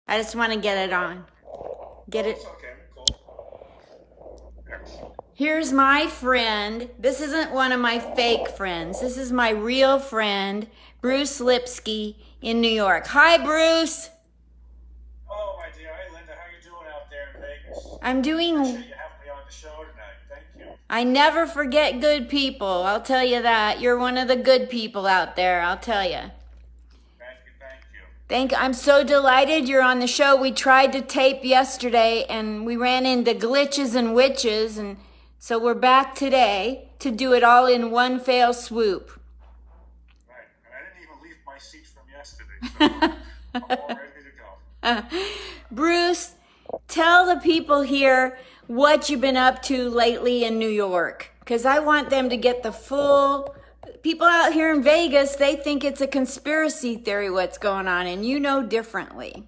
I just want to get it on. Get it. It's okay. Cool. Here's my friend. This isn't one of my fake friends. This is my real friend, Bruce Lipsky in New York. Hi, Bruce. Hello, my dear. Hey, Linda. How you doing out there in Vegas? I'm Appreciate doing. you having me on the show tonight. Thank you. I never forget good people. I'll tell you that. You're one of the good people out there. I'll tell you. Thank you. Thank you. I'm so delighted you're on the show. We tried to tape yesterday and we ran into glitches and witches, and so we're back today to do it all in one fell swoop. Right. And I didn't even leave my seat from yesterday, so I'm all ready to go. Bruce, tell the people here what you've been up to lately in New York, because I want them to get the full. People out here in Vegas, they think it's a conspiracy theory what's going on, and you know differently.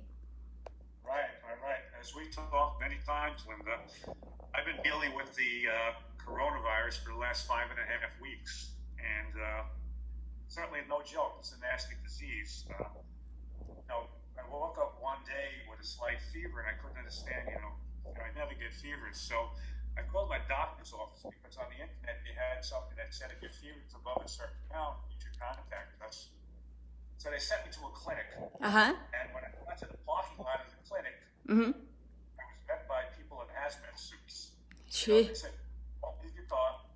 Right. All right. As we talked many times, Linda, I've been dealing with the coronavirus for the last 5.5 weeks, and certainly no joke. It's a nasty disease. I woke up one day with a slight fever, and I couldn't understand. I never get fevers, so I called my doctor's office because on the internet they had something that said if your fever is above a certain count, you should contact us. So they sent me to a clinic, Uh-huh. and when I went to the parking lot of the clinic, Mm-hmm. I was met by people in hazmat suits. She. They said, "What did you thought?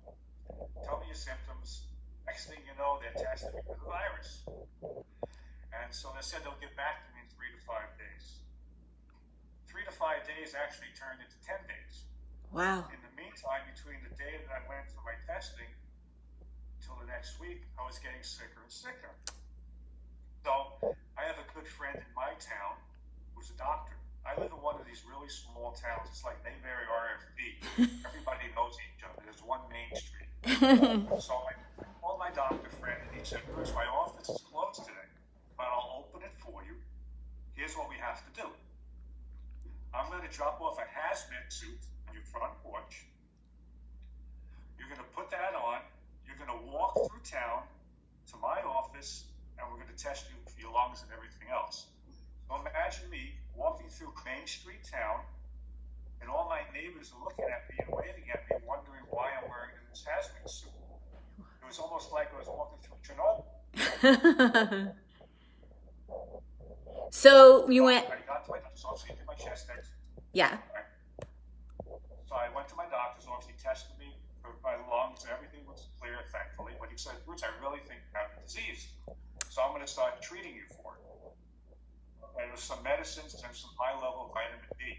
Tell me your symptoms." Next thing you know, they're testing me for the virus. And so they said they'll get back to me in 3 to 5 days. 3 to 5 days actually turned into 10 days. Wow. In the meantime, between the day that I went for my testing till the next week, I was getting sicker and sicker. So I have a good friend in my town who's a doctor. I live in one of these really small towns. It's like Mayberry RFD. Everybody knows each other. There's one main street. So I called my doctor friend and he said, "Bruce, my office is closed today, but I'll open it for you. Here's what we have to do. I'm going to drop off a hazmat suit on your front porch. You're going to put that on. You're going to walk through town to my office, and we're going to test you for your lungs and everything else." So imagine me walking through Main Street town, and all my neighbors are looking at me and waving at me, wondering why I'm wearing this hazmat suit. It was almost like I was walking through Chernobyl. So you went. I got to my doctor's office, he did my chest X. Yeah. Right? So I went to my doctor's office, he tested me for my lungs, and everything was clear, thankfully. But he said, "Bruce, I really think you have the disease. So I'm going to start treating you for it." And there's some medicines and some high-level vitamin D.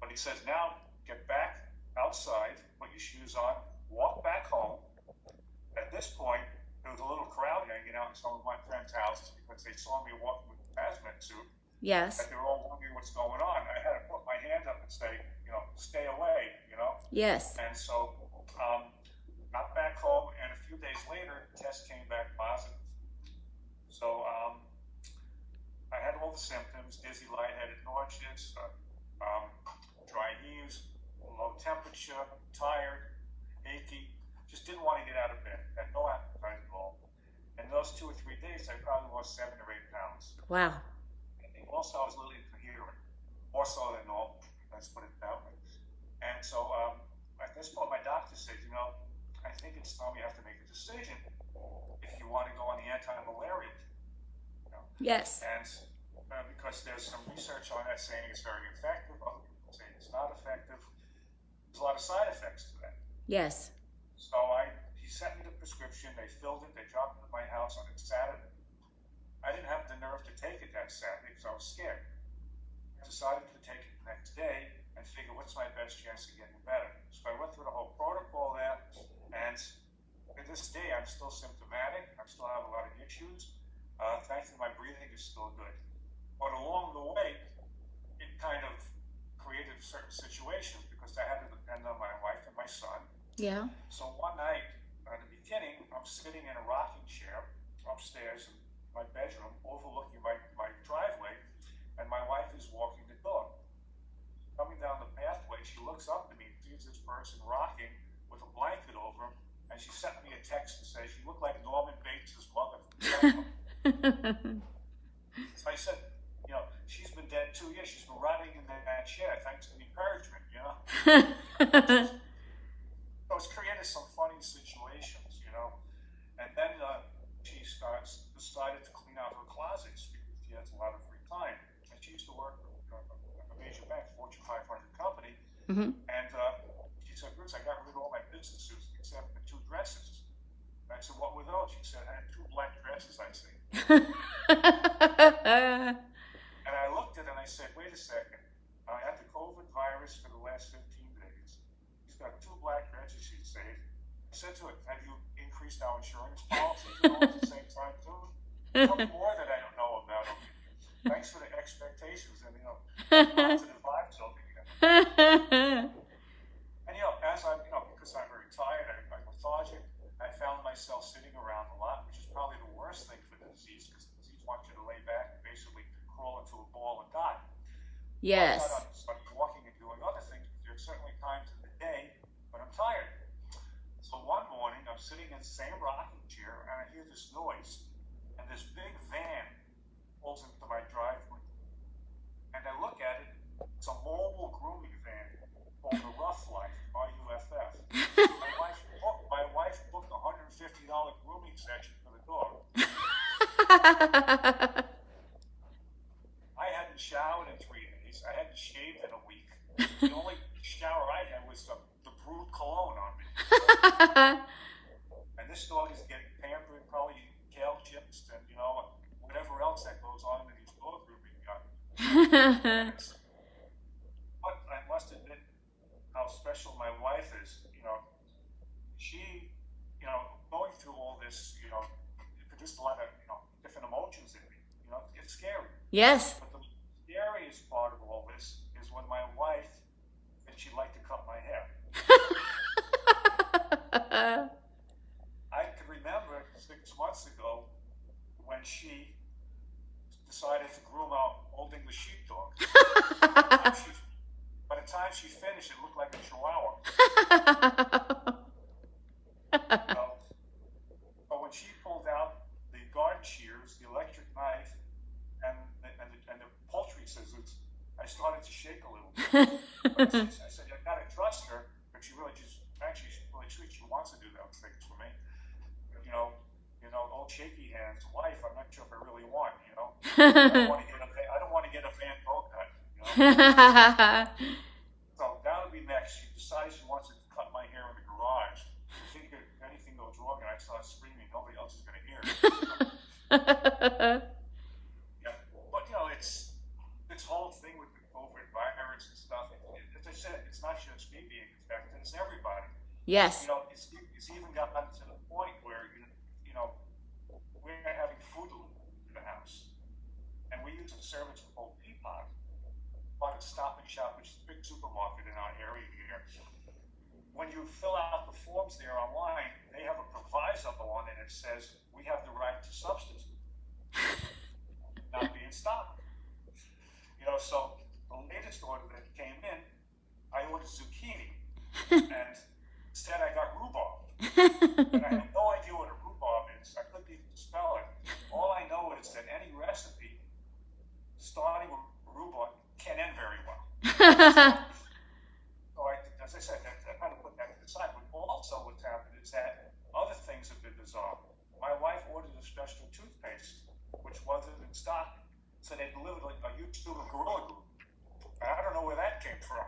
But he says, "Now get back outside, put your shoes on, walk back home." At this point, there was a little crowd hanging out in some of my friends' houses because they saw me walking with a hazmat suit. Yes. That they were all wondering what's going on. I had to put my hand up and say, "Stay away." Yes. And so, got back home, and a few days later, the test came back positive. So, I had all the symptoms: dizzy, lightheaded, nauseous, dry heaves, low temperature, tired, achy. Just didn't want to get out of bed. Had no appetite at all. And those 2 or 3 days, I probably lost 7 or 8 pounds. Wow. And also, I was a little incoherent, more so than normal. Let's put it that way. And so, at this point, my doctor said, "I think it's time you have to make a decision if you want to go on the anti-malaria." Yes. And because there's some research on that saying it's very effective, other people say it's not effective. There's a lot of side effects to that. Yes. So he sent me the prescription. They filled it. They dropped it at my house on a Saturday. I didn't have the nerve to take it that Saturday because I was scared. I decided to take it the next day and figure what's my best chance of getting better. So I went through the whole protocol there, and to this day I'm still symptomatic. I still have a lot of issues. Thankfully, my breathing is still good. But along the way, it kind of created certain situations because I had to depend on my wife and my son. Yeah. So one night, at the beginning, I'm sitting in a rocking chair upstairs in my bedroom, overlooking my driveway, and my wife is walking the dog. Coming down the pathway, she looks up to me, sees this person rocking with a blanket over him, and she sent me a text and says, "You look like Norman Bates' mother from Selma." So I said, she's been dead 2 2 years, she's been riding in that chair thanks to the encouragement, you know? So it's created some funny situations, you know? And then she decided to clean out her closets because she has a lot of free time. And she used to work for a major bank, Fortune 500 company. Mm-hmm. And she said, Bruce, I got rid of all my business suits except for 2 dresses. And I said, what were those? She said, I had 2 black dresses, I see. And I looked at it and I said, wait a second. I had the COVID virus for the last 15 days. He's got 2 black dresses she'd saved. I said to her, have you increased our insurance policies at the same time too? Something more that I don't know about them. Thanks for the expectations and, you know, positive vibes over here. And, you know, as I'm, you know, because I'm very tired, I'm lethargic, I found myself sitting around a lot, which is probably the worst thing for the disease, because the disease wants you to lay back and basically crawl into a ball and die. Yes. I'm walking and doing other things. There's certainly times in the day when I'm tired. So one morning, I'm sitting in the same rocking chair, and I hear this noise, and this big van pulls into my driveway. And I look at it, it's a mobile grooming van called the Rough Life, RUFF. My wife booked a $150 grooming session for the dog. I hadn't showered in 3 days. I hadn't shaved in a week. The only shower I had was the Brood cologne on me. And this dog is getting pampered, probably eating kale chips and, you know, whatever else that goes on in these dog grooming guns. But I must admit how special my wife is. You know, she, you know, going through all this, you know, it produced a lot of, you know, different emotions in me. You know, it's scary. Yes. But the scariest part of all this is when my wife said she'd like to cut my hair. I can remember 6 months ago when she decided to groom our Old English sheepdog. By the time she finished, it looked like a chihuahua. You know? But when she pulled out the garden shears, the electric knife, and the poultry scissors, I started to shake a little bit. But I said, I gotta trust her, but she really just, actually, she's really sweet. She wants to do those things for me. But, you know, old shaky hands, wife, I'm not sure if I really want, you know. I don't want to get a Van Gogh cut, you know. So that would be next. She decides she wants to cut my hair in the garage. She figured if anything goes wrong and I start screaming, nobody else is going to hear it. Yeah. But, you know, it's this whole thing with the COVID virus and stuff. As I said, it's not just me being infected, it's everybody. Yes. You know, it's even gotten to the point where, you know, we're having food delivered to the house. And we use a service called Peapod. But at Stop and Shop, which is a big supermarket in our area here. When you fill out the forms there online, they have a proviso on it that says we have the right to substitute, not be in stock. You know, so the latest order that came in, I ordered zucchini, and instead I got rhubarb. And I have no idea what a rhubarb is. I couldn't even spell it. All I know is that any recipe starting with rhubarb can end very well. So as I said, I kind of put that to the side. But also what's happened is that other things have been bizarre. My wife ordered a special toothpaste, which wasn't in stock, so they delivered like a huge tube of Gorilla Glue. I don't know where that came from.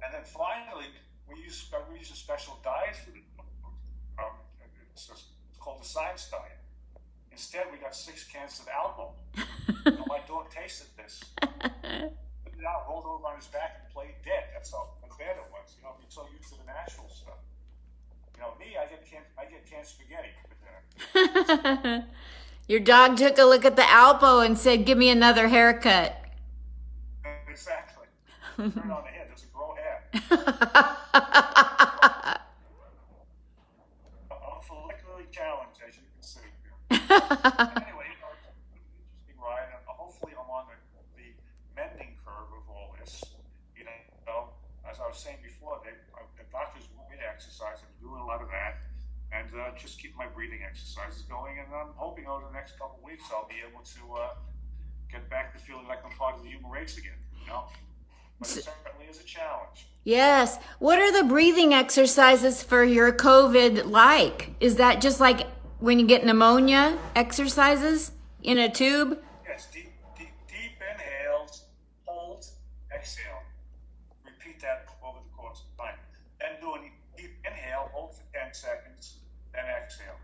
And then finally, we use a special diet for it. It's called the science diet. Instead, we got 6 cans of alcohol. My dog tasted this. Put it out, rolled over on his back, and played dead. That's how bad it was. You know, he's so used to the natural stuff. You know, me, I get canned spaghetti for dinner. Your dog took a look at the Alpo and said, "Give me another haircut." Exactly. Turn on the head. Does it grow hair? I'm follicularly challenged, as you can see. Anyway, it's an interesting ride. Hopefully, I'm on the mending curve of all this. You know, as I was saying before, the doctors want me to exercise. I'm doing a lot of that, and just keep my breathing exercises going. And I'm hoping over the next couple of weeks I'll be able to the human race again, you know. But it certainly is a challenge. Yes. What are the breathing exercises for your COVID like? Is that just like when you get pneumonia exercises in a tube? Yes, deep inhales, hold, exhale. Repeat that over the course of time. Then do a deep inhale, hold for 10 seconds, then exhale.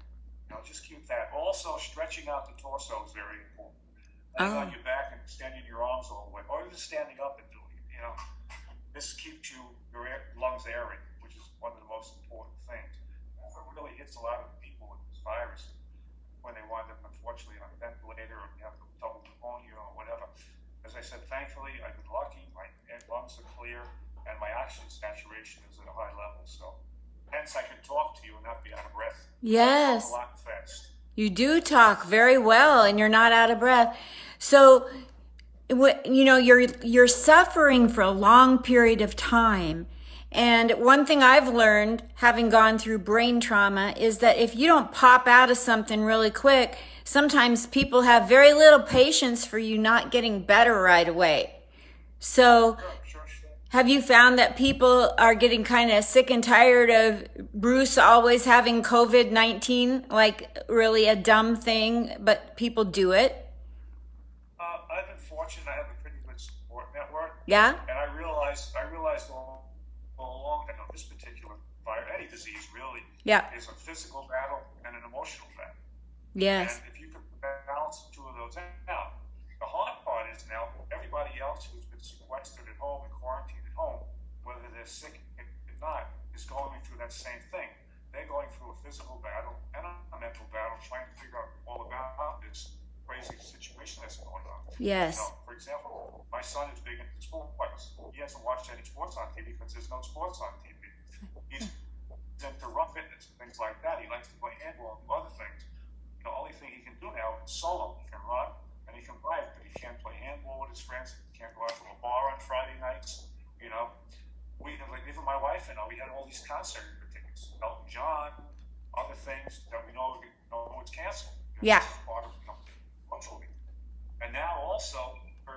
You know, just keep that. Also, stretching out the torso is very important. Laying on your back and extending your arms all the way, or even standing up and doing it. You know, this keeps your lungs airy, which is one of the most important things. It really hits a lot of people with this virus when they wind up, unfortunately, on a ventilator or you have double pneumonia or whatever. As I said, thankfully, I've been lucky. My lungs are clear, and my oxygen saturation is at a high level. So, hence, I can talk to you and not be out of breath. Yes. A lot fast. You do talk very well, and you're not out of breath. So, you know, you're suffering for a long period of time. And one thing I've learned, having gone through brain trauma, is that if you don't pop out of something really quick, sometimes people have very little patience for you not getting better right away. So, Sure. have you found that people are getting kind of sick and tired of Bruce always having COVID-19, like really a dumb thing, but people do it? I've been fortunate. I have a pretty good support network. Yeah? And I realized all along that this particular virus, any disease really, Yeah. is a physical battle and an emotional battle. Yes. And if you can balance the two of those out, the hard part is now everybody else who's been sequestered at home and quarantined at home, whether they're sick or not, is going through that same thing. They're going through a physical battle and a mental battle, trying to figure out all about this crazy situation that's going on. Yes. You know, for example, my son is big into sports. He hasn't watched any sports on TV because there's no sports on TV. He's into run fitness and things like that. He likes to play handball and do other things. The only thing he can do now is solo. He can run and he can bike, but he can't play handball with his friends. He can't go out to a bar on Friday nights. You know, we have, like, even my wife and I, we had all these concert tickets. Elton John, other things that we know it's canceled. Yeah. It's part of, culturally. And now also we're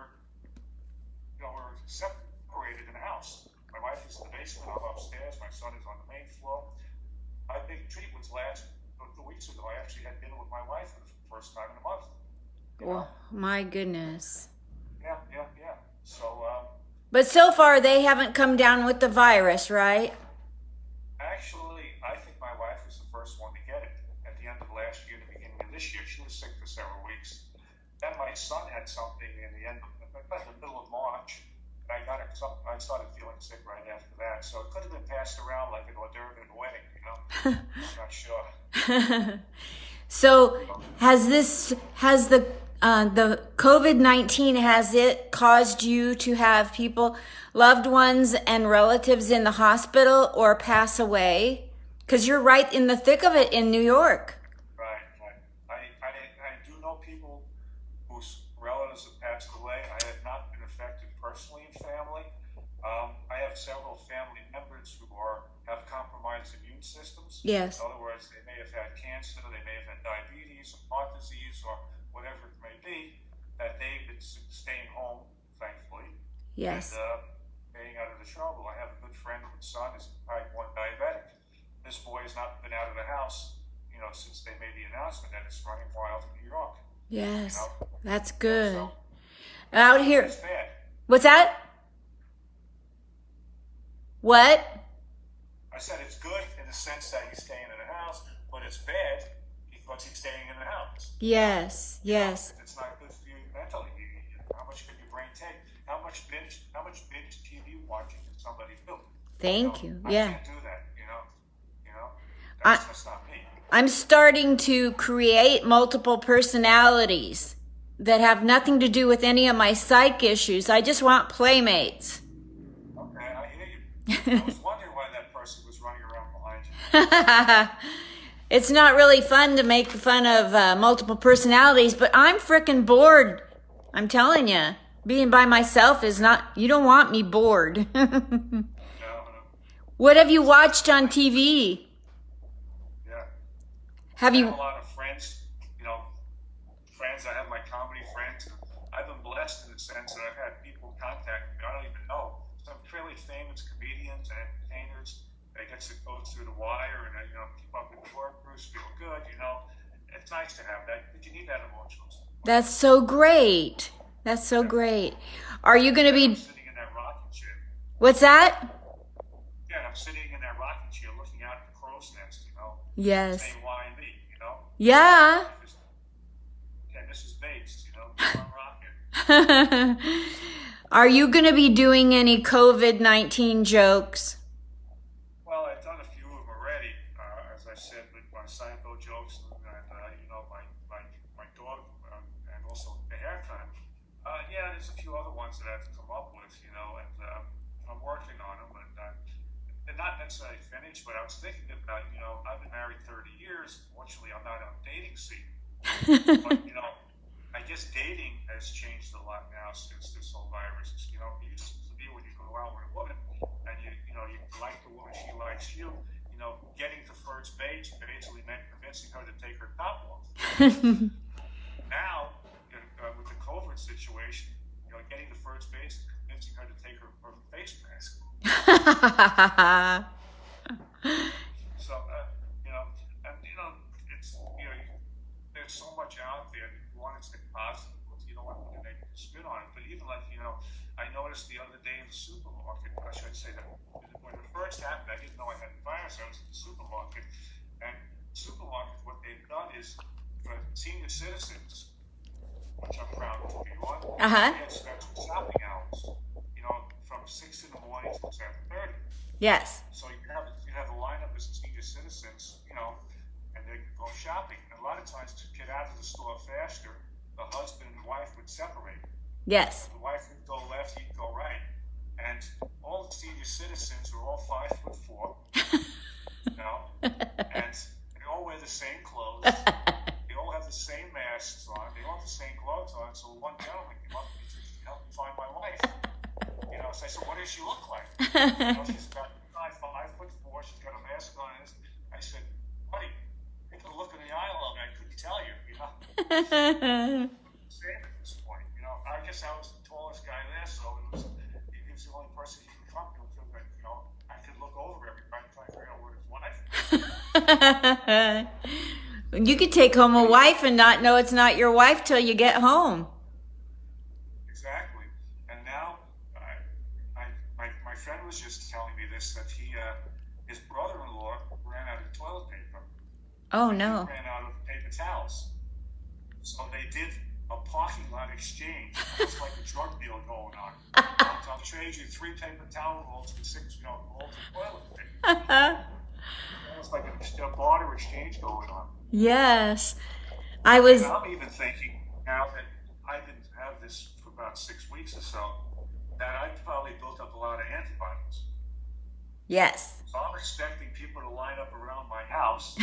separated in the house. My wife is in the basement. I'm upstairs. My son is on the main floor. My big treat was last 2 weeks ago. I actually had dinner with my wife for the first time in a month. Oh, my goodness. Yeah. So, But so far, they haven't come down with the virus, right? actually, I think my wife was the first one to get it. At the end of last year, the beginning of this year, she was sick for several weeks. Then my son had something in the middle of March. I got it. I started feeling sick right after that. So it could have been passed around like an hors d'oeuvre at a wedding, you know? I'm not sure. So has the COVID-19, has it caused you to have people, loved ones and relatives in the hospital or pass away? Because you're right in the thick of it in New York. Right. I do know people whose relatives have passed away. I have not been affected personally in family. I have several family members who have compromised immune systems. Yes. In other words, they may have had cancer, they may have had diabetes, or heart disease, or whatever it may be, that they've been staying home, thankfully. Yes. And staying out of the trouble. I have a good friend whose son is type 1 diabetic. This boy has not been out of the house, since they made the announcement that it's running wild in New York. Yes. You know? That's good. So, out here. it's bad. What's that? What? I said it's good in the sense that he's staying in the house, but it's bad because he's staying in the house. Yes. It's not good for you mentally. How much can your brain take? How much binge TV watching can somebody do? Thank you. I Yeah. can't do that. That's not me. I'm starting to create multiple personalities that have nothing to do with any of my psych issues. I just want playmates. Okay, I hear you. I was wondering why that person was running around behind you. It's not really fun to make fun of multiple personalities, but I'm frickin' bored. I'm telling you, being by myself is not, you don't want me bored. No. What have you watched on TV? Yeah. Have I you? have a lot of friends, friends. I have my comedy friends. I've been blessed in the sense that I've had nice to have that, but you need that emotional support. That's so great. That's so great. Are you going to I'm be, sitting in that rocking chair. what's that? Yeah, I'm sitting in that rocking chair looking out at the crow's nest, Yes. saying why me, Yeah. And this is Bates, I'm rocking. Are you going to be doing any COVID-19 jokes? Well, I've done a few of them already, as I said, with my psycho jokes and my dog, and also the haircut. Yeah, there's a few other ones that I have to come up with, and I'm working on them, but they're not necessarily finished. But I was thinking about, I've been married 30 years. Fortunately, I'm not on a dating scene, but I guess dating has changed a lot now since this whole virus. It used to be when you go out with a woman and you like the woman, she likes you. Getting to first base basically meant convincing her to take her top off. Now, with the COVID situation, getting to first base and convincing her to take her face mask. So, it's there's so much out there. You want it to be positive, you don't want to make a spin on it. But even I noticed the other day in the supermarket, I should say that when it first happened, I didn't know I had the virus. I was in the supermarket, and what they've done is for senior citizens, which I'm proud to be on, they had special shopping hours, from 6 in the morning to 7:30. Yes. So you have a lineup of senior citizens, and they could go shopping. And a lot of times to get out of the store faster, the husband and wife would separate. Yes. The wife would go left, he'd go right. And all the senior citizens are all 5'4", and they all wear the same clothes. They all have the same masks on. They all have the same gloves on. So one gentleman came up and he said, "Help me find my wife." So I said, "What does she look like?" She's about 5'4". She's got a mask on. I said, "Buddy, take a look in the eye of me. I couldn't tell you." Same at this point. I guess I was the tallest guy there, so he was the only person he could come to until I could look over everybody trying to figure out where his wife. You could take home a wife and not know it's not your wife till you get home. Exactly. And now, my friend was just telling me this, that his brother-in-law ran out of toilet paper. Oh, no. He ran out of paper towels. So they did a parking lot exchange. It's like a drug deal going on. I'll trade you 3 paper towel rolls for 6 rolls of toilet paper. It's like a barter exchange going on. Yes. I'm even thinking now that I've been have this for about 6 weeks or so, that I've probably built up a lot of antibodies. Yes. So I'm expecting people to line up around my house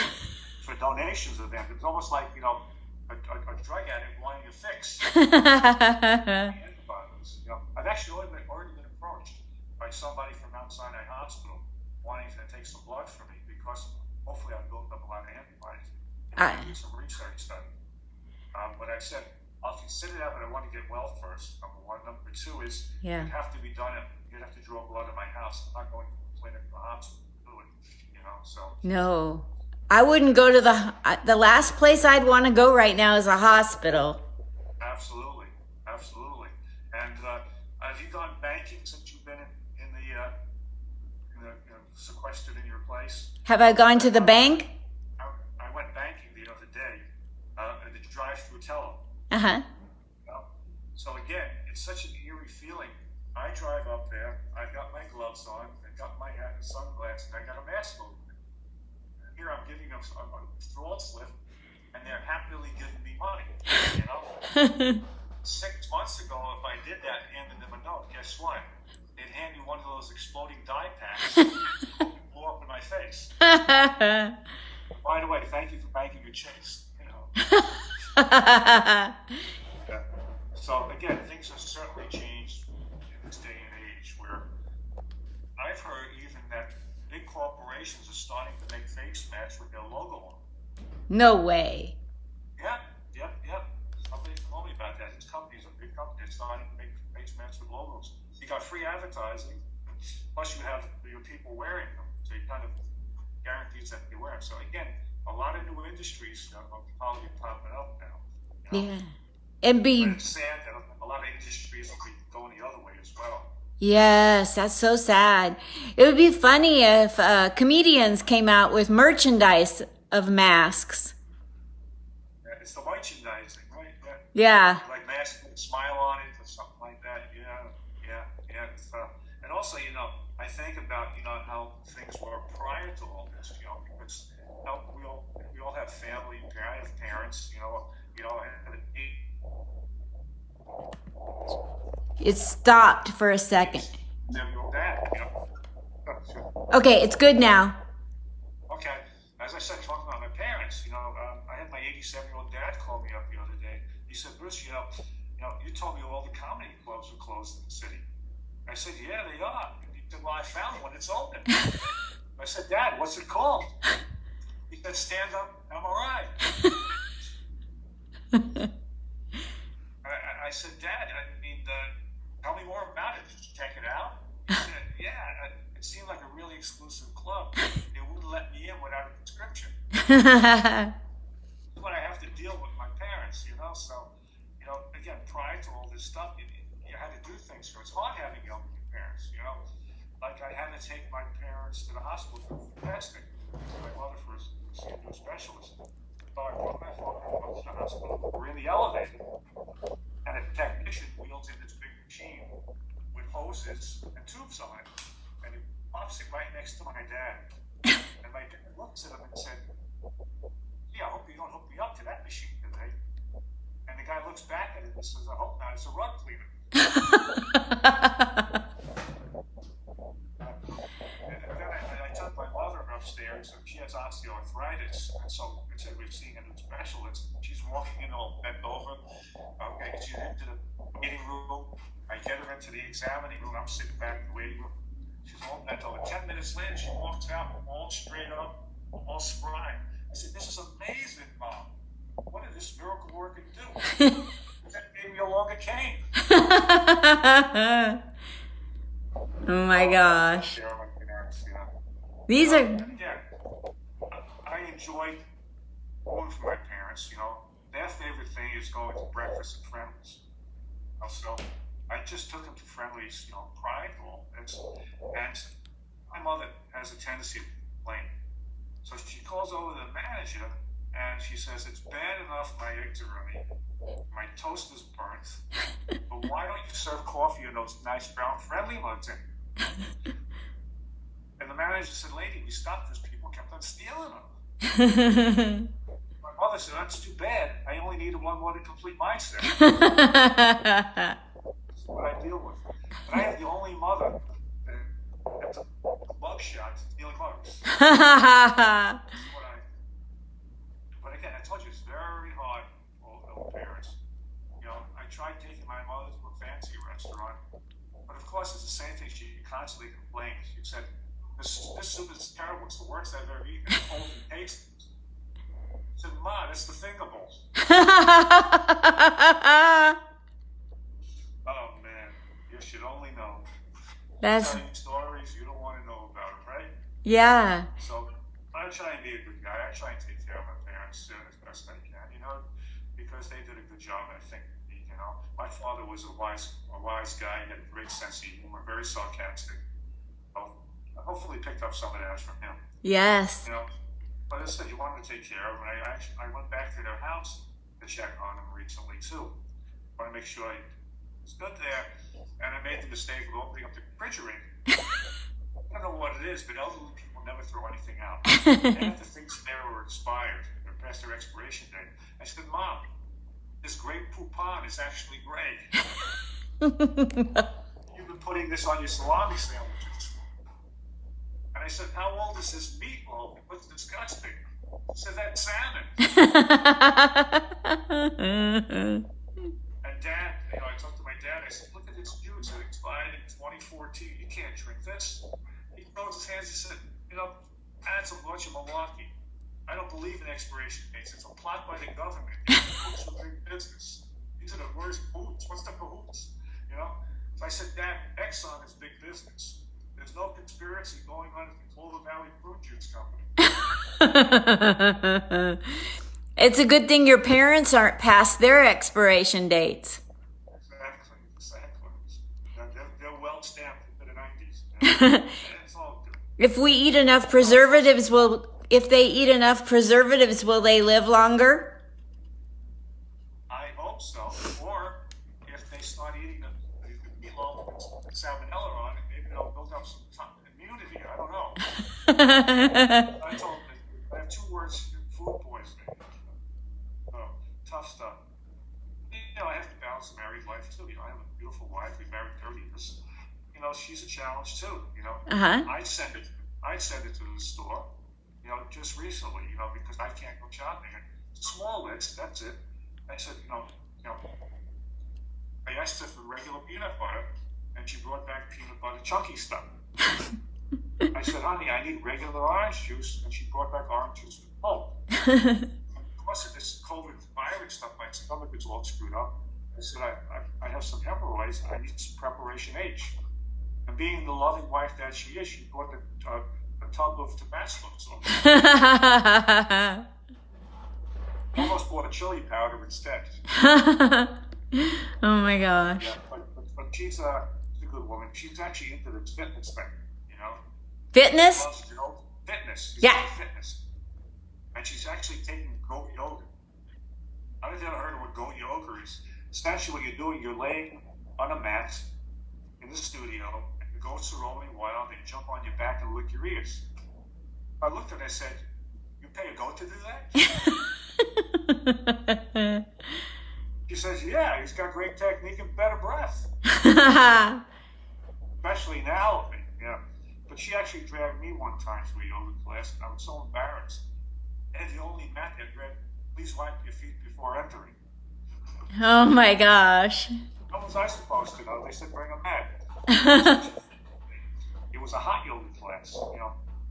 for donations of them. It's almost like, a drug addict wanting a fix. Antibodies. I've actually already been approached by somebody from Mount Sinai Hospital wanting to take some blood from me because hopefully I've built up a lot of antibodies. And I do some research study. But I said, I'll consider that, but I want to get well first, number one. Number two is, it'd have to be done, you'd have to draw blood at my house. I'm not going to the clinic or the hospital to do it, so. No. I wouldn't go to the last place I'd want to go right now is a hospital. Absolutely. Absolutely. And have you gone banking since you've been in the sequestered in your place? Have I gone to the bank? I went banking the other day at the drive-through teller. So again, it's such an eerie feeling. I drive up there, I've got my gloves on, I've got my hat and sunglasses, and I got a mask on. Here I'm giving them a withdrawal slip, and they're happily giving me money. 6 months ago, if I did that and handed them a note, guess what? They'd hand me one of those exploding dye packs and blow up in my face. By the way, thank you for banking your chase. So again, things have certainly changed in this day and age, where I've heard even that big corporations are starting to make face masks with their logo on. No way. Yep. Somebody told me about that. These companies are big companies starting to make face masks with logos. You got free advertising, plus you have your people wearing them, so it kind of guarantees that they wear them. So again, a lot of new industries are probably popping up now. Yeah. And But be, it's sad that a lot of industries will be going the other way as well. yes, that's so sad. It would be funny if comedians came out with merchandise of masks. Yeah, it's the merchandising, right? Yeah. Like masks with a smile on it or something like that. Yeah. It's, and also, I think about, how things were prior to all this, because we all have family. I have parents, I have It stopped for a second. dad, Okay, it's good now. Okay, as I said, talking about my parents, I had my 87-year-old dad call me up the other day. He said, Bruce, you told me all the comedy clubs are closed in the city. I said, yeah, they are. He said, well, I found one. It's open. I said, Dad, what's it called? He said, Stand Up MRI. I said, Dad, tell me more about it. Did you check it out? He said, yeah, it seemed like a really exclusive club. They wouldn't let me in without a prescription. What I have to deal with my parents, So, again, prior to all this stuff, you had to do things. So it's hard having young parents, Like I had to take my parents to the hospital for testing. My mother first seen a new specialist. So I brought my father to the hospital. We're in the elevator, and a technician wheels in this big machine with hoses and tubes on it, and he pops it right next to my dad. And my dad looks at him and said, "Yeah, I hope you don't hook me up to that machine today." And the guy looks back at it and says, "I hope not. It's a rug cleaner." And then I took my mother upstairs, and she has osteoarthritis, and so instead of seeing a new specialist, she's walking in all bent over. Okay, she's into the waiting room. I get her into the examining room. I'm sitting back in the waiting room. She's all bent over. 10 minutes later, she walks out all straight up, all spry. I said, "This is amazing, Mom. What did this miracle worker do?" That gave me a longer cane. Oh my gosh. These are... Again, I enjoyed going for my parents, Their favorite thing is going to breakfast at Friendly's. So I just took them to Friendly's, prior to all this. And my mother has a tendency to complain. So she calls over the manager and she says, "It's bad enough my eggs are runny, my toast is burnt, but why don't you serve coffee in those nice brown Friendly mugs in?" And the manager said, "Lady, we stopped this. People kept on stealing them." My mother said, "That's too bad. I only needed one more to complete my set." That's what I deal with. And I have the only mother that's a mug shot stealing mugs. But again, I told you it's very hard for old parents. I tried taking my mother to a fancy restaurant, but of course it's the same thing. She constantly complained. She said, This soup is terrible. It's the worst I've ever eaten. It's cold and tasty." I said, "Ma, it's the fingables." Oh, man. You should only know. That's... Telling stories you don't want to know about, right? Yeah. So I try and be a good guy. I try and take care of my parents as best I can, because they did a good job, I think. My father was a wise guy. He had a great sense of humor, very sarcastic. So I hopefully picked up some of that from him. Yes. But as I said, he wanted to take care of them. I went back to their house to check on them recently, too. I want to make sure it's good there. And I made the mistake of opening up the refrigerator. I don't know what it is, but elderly people never throw anything out. And if the things there were expired, or past their expiration date, I said, "Mom, this grape poupon is actually gray. You've been putting this on your salami sandwiches." And I said, "How old is this meatloaf? What's disgusting?" She said, "That's salmon." And Dad, I talked to my dad. I said, "Look at this juice. It expired in 2014. You can't drink this." He throws his hands and said, "That's a bunch of malarkey. I don't believe in expiration dates. It's a plot by the government. It's a big business. These are the worst foods. What's the cahoots?" So I said, "Dad, Exxon is big business. There's no conspiracy going on at the Clover Valley Fruit Juice Company." It's a good thing your parents aren't past their expiration dates. Exactly. They're well stamped into the 90s. It's all good. If we eat enough preservatives, if they eat enough preservatives, will they live longer? I hope so. Or if they start eating the meatloaf with salmonella on it, maybe they'll build up some immunity. I don't know. I told them, I have 2 words: food poisoning. Oh, tough stuff. I have to balance a married life too. I have a beautiful wife. We've married 30 years. She's a challenge too. I'd send it to the store. Just recently. Because I can't go shopping. Small list. That's it. I said, I asked her for regular peanut butter, and she brought back peanut butter chunky stuff. I said, honey, I need regular orange juice, and she brought back orange juice with pulp. Because of this COVID virus stuff, my stomach is all screwed up. I said, I have some hemorrhoids. I need some preparation H. And being the loving wife that she is, she brought a tub of Tabasco sauce. Almost bought a chili powder instead. Oh my gosh. Yeah, but she's a good woman. She's actually into the fitness thing, Fitness? She loves, fitness. She's Yeah. into fitness. And she's actually taking goat yoga. I don't know if you've ever heard of what goat yoga is. Essentially, what you're doing, you're laying on a mat in the studio, and the goats are roaming wild. They jump on your back and lick your ears. I looked at her and I said, you pay a goat to do that? She says, yeah, he's got great technique and better breath. Especially now. But she actually dragged me one time to a yoga class, and I was so embarrassed. And the only mat that read, please wipe your feet before entering. Oh my gosh. How was I supposed to know? They said, bring a mat. It was a hot yoga class.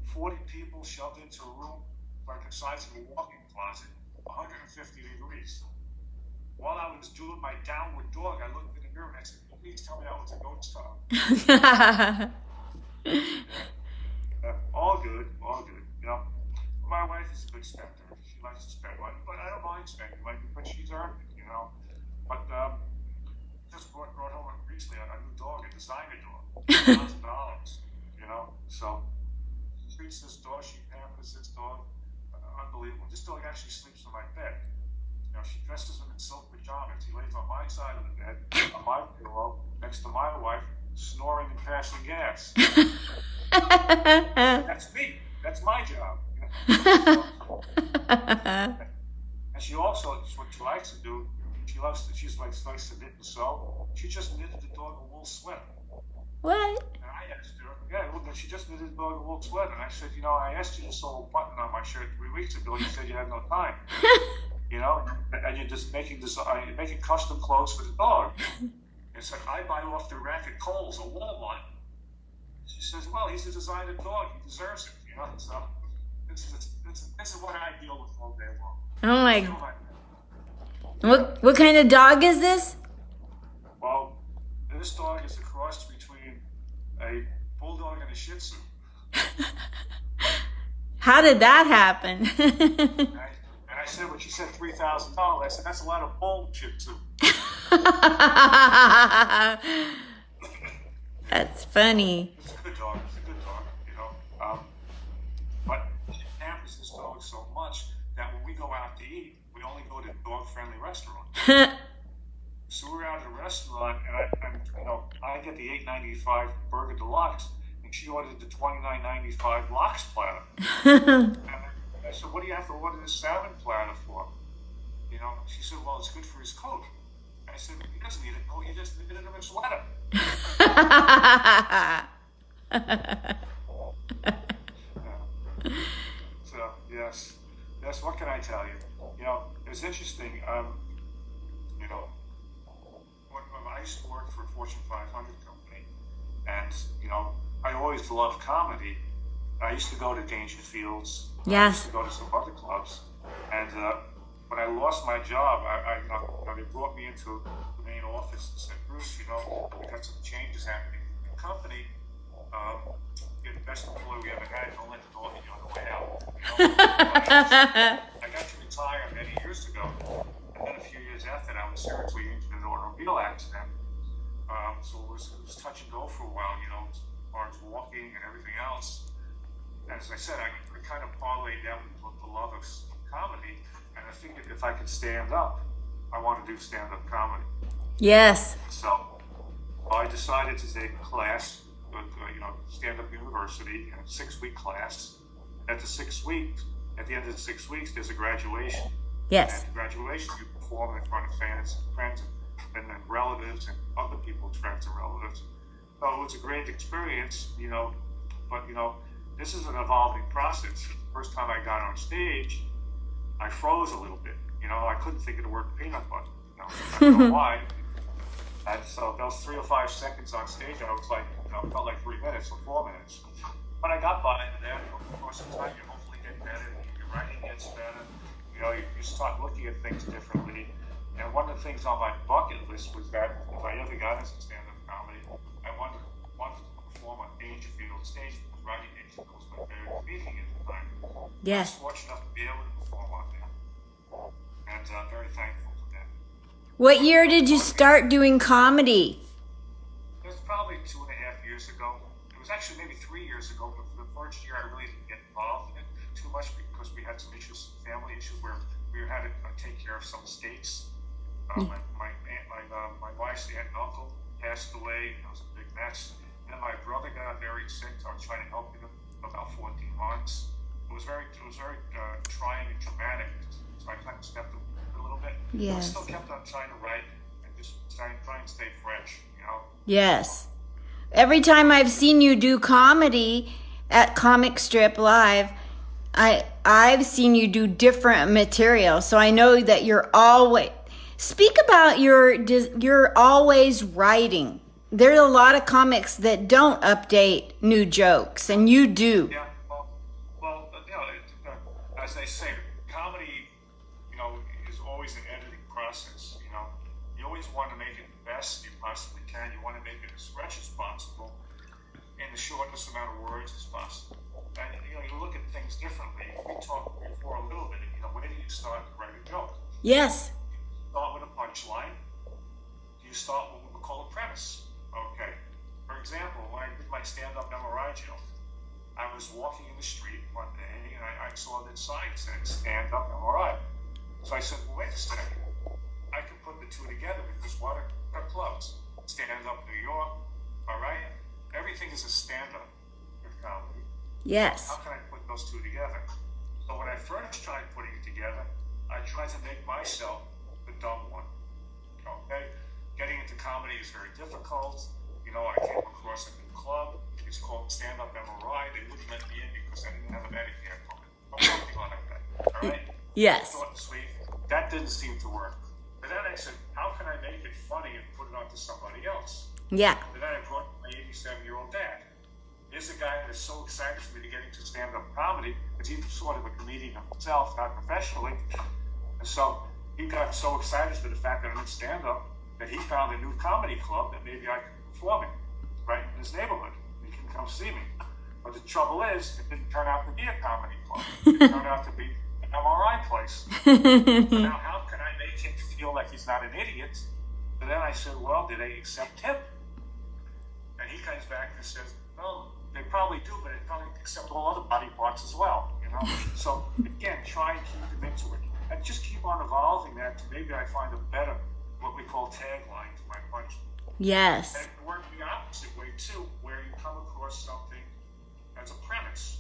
40 people shoved into a room like the size of a walk-in closet, 150 degrees. While I was doing my downward dog, I looked in the mirror and I said, please tell me that was a goat style. All good. My wife is a good spender. She likes to spend money, but I don't mind spending money because she's earned it, But just brought home recently a new dog, a designer dog, $1,000, So she treats this dog, she pampers this dog, unbelievable. This dog actually sleeps on my bed. She dresses him in silk pajamas. He lays on my side of the bed, on my pillow, next to my wife, snoring and passing gas. That's me. That's my job. And she also, what she likes to do, she likes to knit and sew. She just knitted the dog a wool sweater. What? And I asked her, she just knitted the dog a wool sweater. And I said, I asked you to sew a button on my shirt 3 weeks ago. You said you had no time. And you're just making custom clothes for the dog. It's like, I buy off the rack at Kohl's or Walmart. She says, well, he's a designer dog. He deserves it, So this is what I deal with all day long. Oh my. What kind of dog is this? Well, this dog is a cross between a bulldog and a Shih Tzu. How did that happen? And I said, when she said $3,000, I said, that's a lot of bullshit too. That's funny. It's a good dog. But she pampers this dog so much that when we go out to eat, we only go to dog-friendly restaurants. So we're out at a restaurant, and I get the $8.95 burger deluxe, and she ordered the $29.95 lox platter. And I said, what do you have to order this salmon platter for? She said, well, it's good for his coat. I said, he doesn't need a coat, he just needed him a sweater. So, yes, what can I tell you? It's interesting, when I used to work for a Fortune 500 company, and, I always loved comedy. I used to go to Dangerfields. Yes. I used to go to some other clubs. And when I lost my job, they brought me into the main office and said, Bruce, we got some changes happening in the company. You're the best employee we ever had. Don't let the dog get you on the way out. I got to retire many years ago, and then a few years after that, I was seriously injured in an automobile accident. So it was touch and go for a while, as far as walking and everything else. And as I said, I kind of parlayed that with the love of comedy, and I figured if I could stand up, I want to do stand-up comedy. Yes. So I decided to take a class at stand-up university, a 6-week class. At the end of the 6 weeks, there's a graduation. Yes. And at graduation, you perform in front of fans, friends, and then relatives, and other people's friends and relatives. So it was a great experience, but this is an evolving process. The first time I got on stage, I froze a little bit. I couldn't think of the word peanut butter. I don't know why. And so those 3 or 5 seconds on stage, I was like, felt like 3 minutes or 4 minutes. But I got by, and then, of course, in time, you hopefully get better, your writing gets better, you start looking at things differently. And one of the things on my bucket list was that if I ever got into stand-up comedy, I wanted to perform on Dangerfield stage, because Rodney Dangerfield was my favorite comedian at the time. Yes. I was fortunate enough to be able to perform on there. And I'm very thankful for that. What year did you start doing comedy? It was probably 2.5 years ago. It was actually maybe 3 years ago, but for the first year I really didn't get involved in it too much because we had some issues, family issues, where we had to take care of some estates. My wife's aunt and uncle passed away. It was a big mess. And then my brother got very sick, so I was trying to help him for about 14 months. It was very trying and traumatic. So I kind of stepped a little bit. Yes. But I still kept on trying to write and just try and stay fresh, Yes. Every time I've seen you do comedy at Comic Strip Live, I've seen you do different material. So I know that you're always... Speak about you're always writing. There are a lot of comics that don't update new jokes, and you do. Yeah, well, as they say, comedy, is always an editing process. You always want to make it the best you possibly can. You want to make it as fresh as possible in the shortest amount of words as possible. And you look at things differently. We talked before a little bit. Where do you start to write a joke? Yes. Start with a punchline. You start with what we call a premise. Okay. For example, when I did my stand-up MRI joke, I was walking in the street one day and I saw that sign said stand-up MRI. So I said, well, wait a second. I can put the two together because what are clubs? Stand-up New York, all right? Everything is a stand-up with comedy. Yes. How can I put those two together? So when I first tried putting it together, I tried to make myself the dumb one. Okay? Getting into comedy is very difficult. I came across a new club. It's called Stand-Up MRI. They wouldn't let me in because I didn't have a Medicare card. I'm working on that. All right? Yes. Short and sweet. That didn't seem to work. But then I said, how can I make it funny and put it onto somebody else? Yeah. And then I brought my 87-year-old dad. Here's a guy that's so excited for me to get into stand-up comedy because he's sort of a comedian himself, not professionally. And so he got so excited for the fact that I'm in stand-up that he found a new comedy club that maybe I could perform in right in his neighborhood. He can come see me. But the trouble is, it didn't turn out to be a comedy club. It turned out to be an MRI place. So now how can I make him feel like he's not an idiot? And then I said, well, do they accept him? And he comes back and says, oh, they probably do, but they probably accept all other body parts as well, So, again, try and keep them into it. And just keep on evolving that to maybe I find a better, what we call tagline to my punch. Yes. And work the opposite way, too, where you come across something as a premise.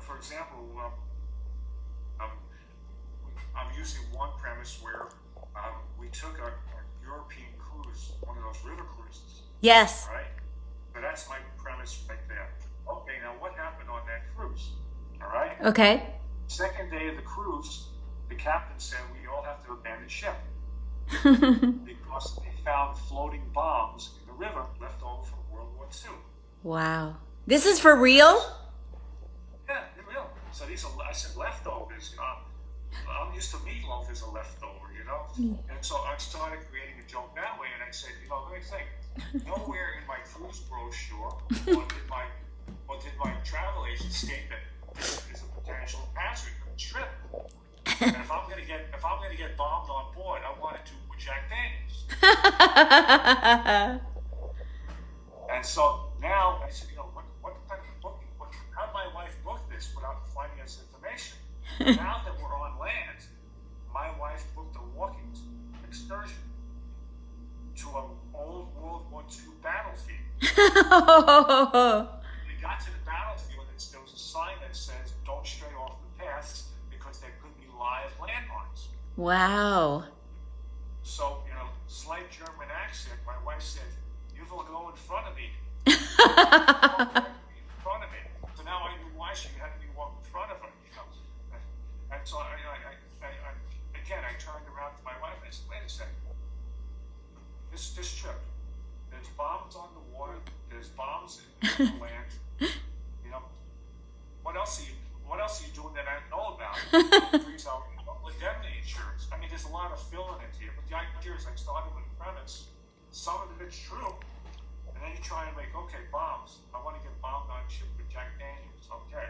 For example, I'm using one premise where we took a European cruise, one of those river cruises. Yes. Right? So that's my premise right there. Okay, now what happened on that cruise? All right? Okay. Second day of the cruise, the captain said we all have to abandon ship because they found floating bombs in the river left over from World War II. Wow. This is for real? Yeah, they're real. So I said leftovers. I'm used to meatloaf as a leftover, And so I started creating a joke that way, and I said, let me think. Nowhere in my cruise brochure or did my travel agent state that this is a potential hazard of the trip. And if I'm gonna get bombed on board, I want to do with Jack Daniels. And so now I said, what kind of booking? How did my wife book this without finding us information? Now that we're on land, my wife booked a walking excursion to an old World War II battlefield. We got to the battlefield, and there was a sign that says, "Don't stray off the paths because there could be live landmines." Wow. So, slight German accent, my wife said, "You will go in front of me." In front of me. So now I knew why she had me walk in front of her. And so I turned around to my wife and I said, "Wait a second. This trip, there's bombs on the water, there's bombs in the land. What else are you doing that I don't know about?" Brings out indemnity insurance. I mean, there's a lot of filling in here, but the idea is I started with the premise. Some of it's true, and then you try and make, okay, bombs. I want to get bombed on a ship with Jack Daniels. Okay,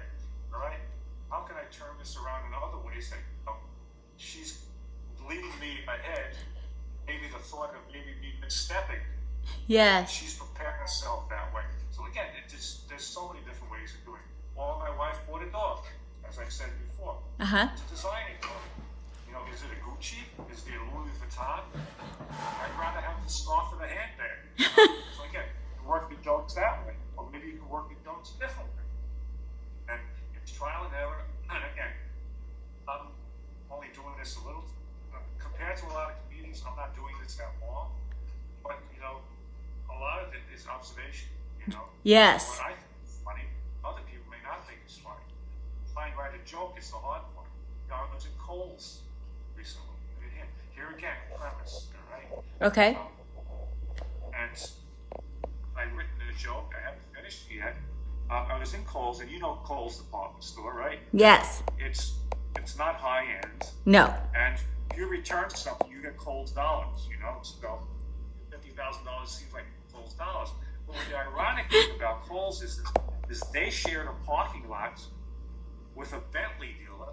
all right. How can I turn this around in other ways that she's leading me ahead? Maybe the thought of maybe me misstepping. Yes. She's preparing herself that way. So again, there's so many different ways of doing it. Or my wife bought a dog, as I said before. It's a designing dog. Is it a Gucci? Is it a Louis Vuitton? I'd rather have the scarf and the handbag. So again, you can work the jokes that way, or maybe you can work the jokes differently. And it's trial and error. And again, I'm only doing this a little. Compared to a lot of comedians, I'm not doing this that long. But a lot of it is observation. Yes. What I think is funny, other people may not think it's funny. Trying to write a joke is the hard part. I was in Kohl's recently. Here again, premise, all right? Okay. And I'd written a joke. I haven't finished yet. I was in Kohl's, and Kohl's department store, right? Yes. It's not high end. No. And if you return something, you get Kohl's dollars. So $50,000 seems like Kohl's dollars. But what the ironic thing about Kohl's is they shared a parking lot with a Bentley dealer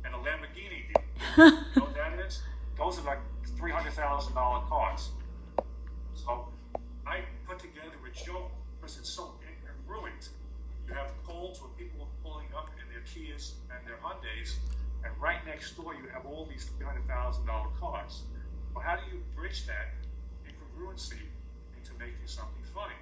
and a Lamborghini dealer. You know what that is? Those are like $300,000 cars. So I put together a joke because it's so incongruent. You have Kohl's where people are pulling up in their Kias and their Hyundais, and right next door you have all these $300,000 cars. Well, how do you bridge that incongruency into making something funny?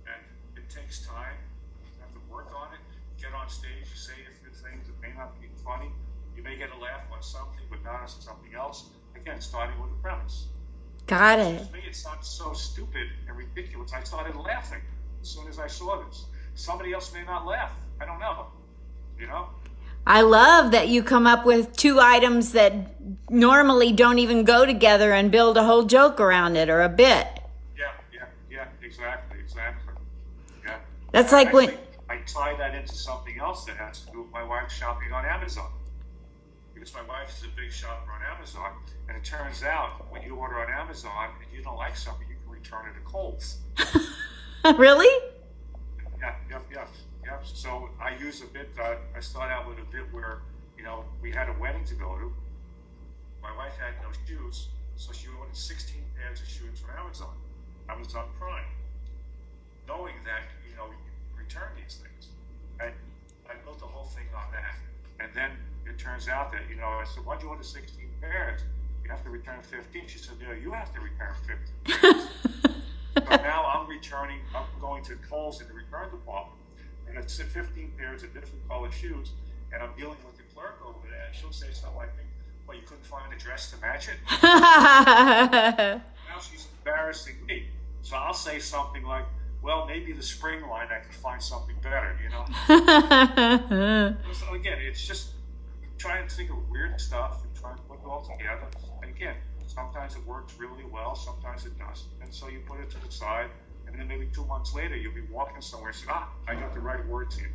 And it takes time. You have to work on it. Get on stage, you say a few things that may not be funny. You may get a laugh on something, but not on something else. Again, starting with a premise. Got it. To me, it's not so stupid and ridiculous. I started laughing as soon as I saw this. Somebody else may not laugh. I don't know. I love that you come up with two items that normally don't even go together and build a whole joke around it or a bit. Yeah, exactly. Yeah. That's like when I tie that into something else that has to do with my wife shopping on Amazon. Because my wife is a big shopper on Amazon, and it turns out when you order on Amazon and you don't like something, you can return it to Kohl's. Really? Yeah. So I use a bit. I start out with a bit where we had a wedding to go to. My wife had no shoes, so she ordered 16 pairs of shoes from Amazon Prime, knowing that you return these things. I built the whole thing on that, and then it turns out that I said, "Why'd you order 16 pairs? You have to return 15." She said, "No, you have to return 15." So now I'm going to Kohl's in the return department, and it's 15 pairs of different colored shoes, and I'm dealing with the clerk over there, and she'll say something like, "Well, you couldn't find a dress to match it?" Now she's embarrassing me. So I'll say something like, "Well, maybe the spring line I could find something better, So again, it's just trying to think of weird stuff and trying to put it all together. And again, sometimes it works really well, sometimes it doesn't. And so you put it to the side, and then maybe 2 months later you'll be walking somewhere and say, I got the right words here,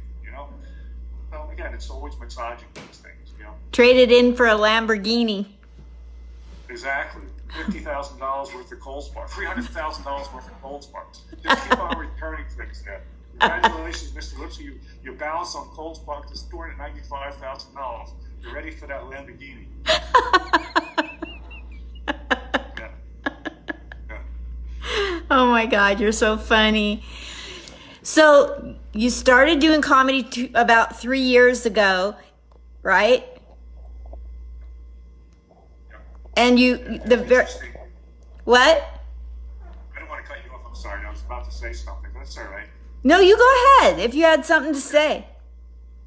So again, it's always massaging these things, Traded in for a Lamborghini. Exactly. $50,000 worth of Kohl's parts, $300,000 worth of Kohl's parts. Just keep on returning things there. Congratulations, Mr. Lipsky. Your balance on Coles Park is $295,000. You're ready for that Lamborghini. Yeah. Yeah. Oh my God, you're so funny. So you started doing comedy about 3 years ago, right? Yeah. And you, the very, Interesting. what? I don't want to cut you off. I'm sorry. I was about to say something, but that's all right. No, you go ahead if you had something to say.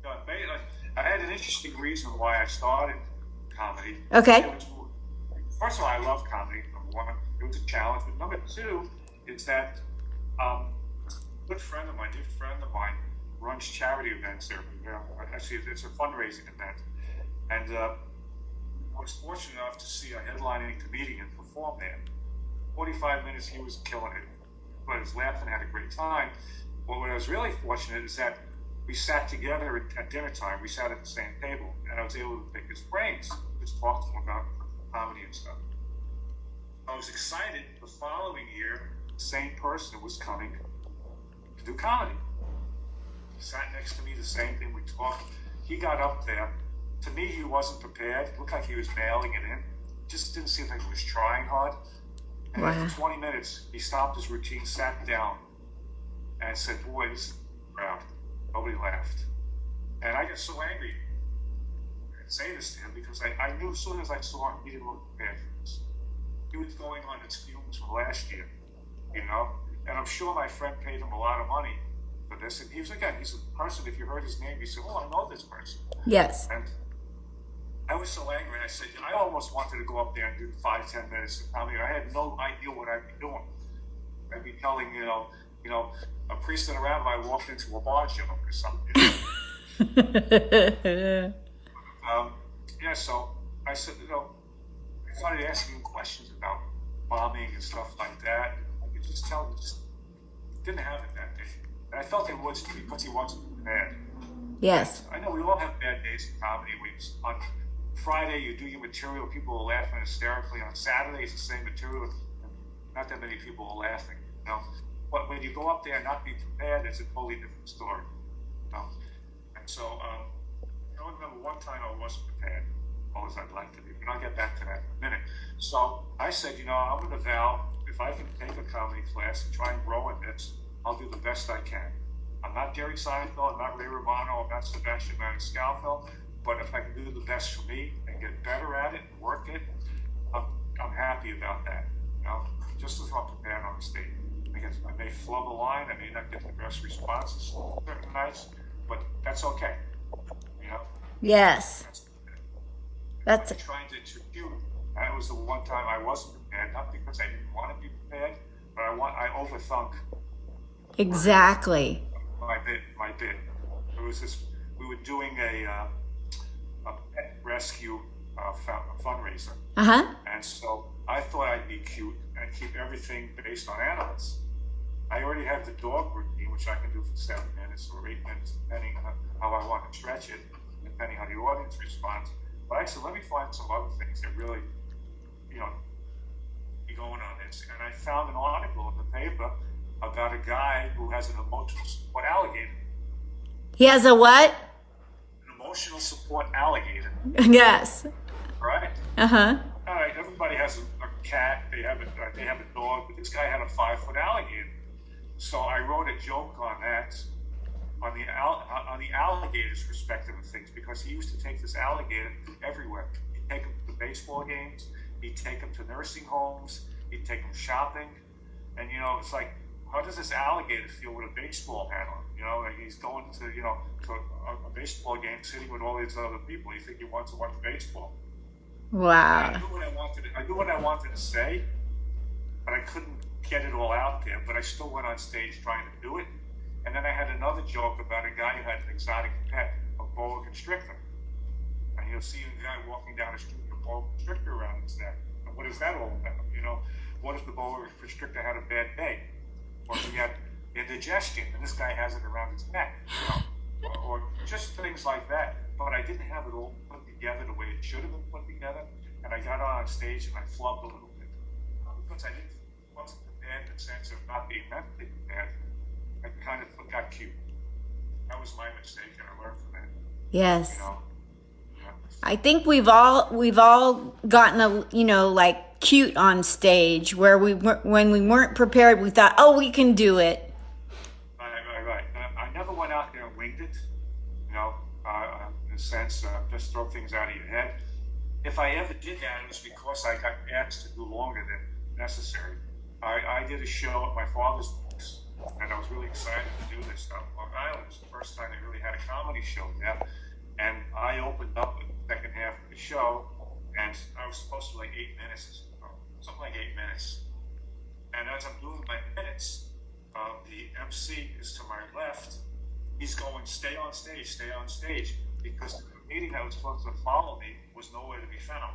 No, I had an interesting reason why I started comedy. Okay. First of all, I love comedy. Number one, it was a challenge. But number two is that a dear friend of mine, runs charity events there. Actually, it's a fundraising event. And I was fortunate enough to see a headlining comedian perform there. 45 minutes, he was killing it. I was laughing, had a great time. Well, what I was really fortunate is that we sat together at dinner time. We sat at the same table, and I was able to pick his brains, just talk to him about comedy and stuff. I was excited. The following year, the same person was coming to do comedy. He sat next to me, the same thing. We talked. He got up there. To me, he wasn't prepared. It looked like he was mailing it in. Just didn't seem like he was trying hard. And Wow. after 20 minutes, he stopped his routine, sat down, and said, "Boy, this is a crowd." Nobody laughed. And I got so angry. I didn't say this to him because I knew as soon as I saw him, he didn't look prepared for this. He was going on his fumes from last year, you know? And I'm sure my friend paid him a lot of money for this. And he's a person, if you heard his name, you said, "Oh, I know this person." Yes. And I was so angry. I said, I almost wanted to go up there and do 5-10 minutes of comedy. I had no idea what I'd be doing. I'd be telling, a priest and a rabbi walked into a bar joke or something. So I said, I started asking him questions about bombing and stuff like that. I could just tell he just didn't have it that day. And I felt it was because he wasn't bad. Yes. I know we all have bad days in comedy weeks. On Friday, you do your material, people are laughing hysterically. On Saturday, it's the same material, and not that many people are laughing, But when you go up there and not be prepared, it's a totally different story. And so, I remember one time I wasn't prepared, always I'd like to be, but I'll get back to that in a minute. So I said, I'm going to vow, if I can take a comedy class and try and grow in this, I'll do the best I can. I'm not Jerry Seinfeld, I'm not Ray Romano, I'm not Sebastian Maniscalco, but if I can do the best for me and get better at it and work it, I'm happy about that. Just as I'm prepared on the stage. I may flub a line, I may not get the best responses certain nights, but that's okay. Yes. That's trying to interview. That was the one time I wasn't prepared, not because I didn't want to be prepared, but I overthunk. Exactly. My bit. It was this. We were doing a pet rescue fundraiser, and so I thought I'd be cute and keep everything based on animals. I already have the dog routine, which I can do for 7 minutes or 8 minutes, depending on how I want to stretch it, depending on how the audience responds. But I said, let me find some other things that really, be going on this. And I found an article in the paper about a guy who has an emotional support alligator. He has a what? An emotional support alligator. Yes. Right? Uh-huh. All right, everybody has a cat, they have a dog, but this guy had a 5-foot alligator. So I wrote a joke on that, on the alligator's perspective of things, because he used to take this alligator everywhere. He'd take him to baseball games, he'd take him to nursing homes, he'd take him shopping, and it's like, how does this alligator feel with a baseball hat on? Like he's going to to a baseball game, sitting with all these other people. You think he wants to watch baseball? Wow. I knew what I wanted to say, but I couldn't get it all out there. But I still went on stage trying to do it. And then I had another joke about a guy who had an exotic pet, a boa constrictor. And you'll see a guy walking down the street with a boa constrictor around his neck. And what is that all about? What if the boa constrictor had a bad day? Or he had indigestion, and this guy has it around his neck, or just things like that. But I didn't have it all put together the way it should have been put together, and I got on stage and I flubbed a little bit because I wasn't prepared in the sense of not being mentally prepared. I kind of got cute. That was my mistake, and I learned from that. Yes. You know. Yeah. I think we've all gotten like cute on stage where when we weren't prepared, we thought, oh, we can do it. Right. I never went out there and winged it, you know, in a sense, just throw things out of your head. If I ever did that, it was because I got asked to do longer than necessary. I did a show at my father's place, and I was really excited to do this stuff. Long Island was the first time they really had a comedy show there, and I opened up the second half of the show, and I was supposed to be like 8 minutes, something like 8 minutes. And as I'm doing my minutes, the MC is to my left. He's going, stay on stage, because the comedian that was supposed to follow me was nowhere to be found.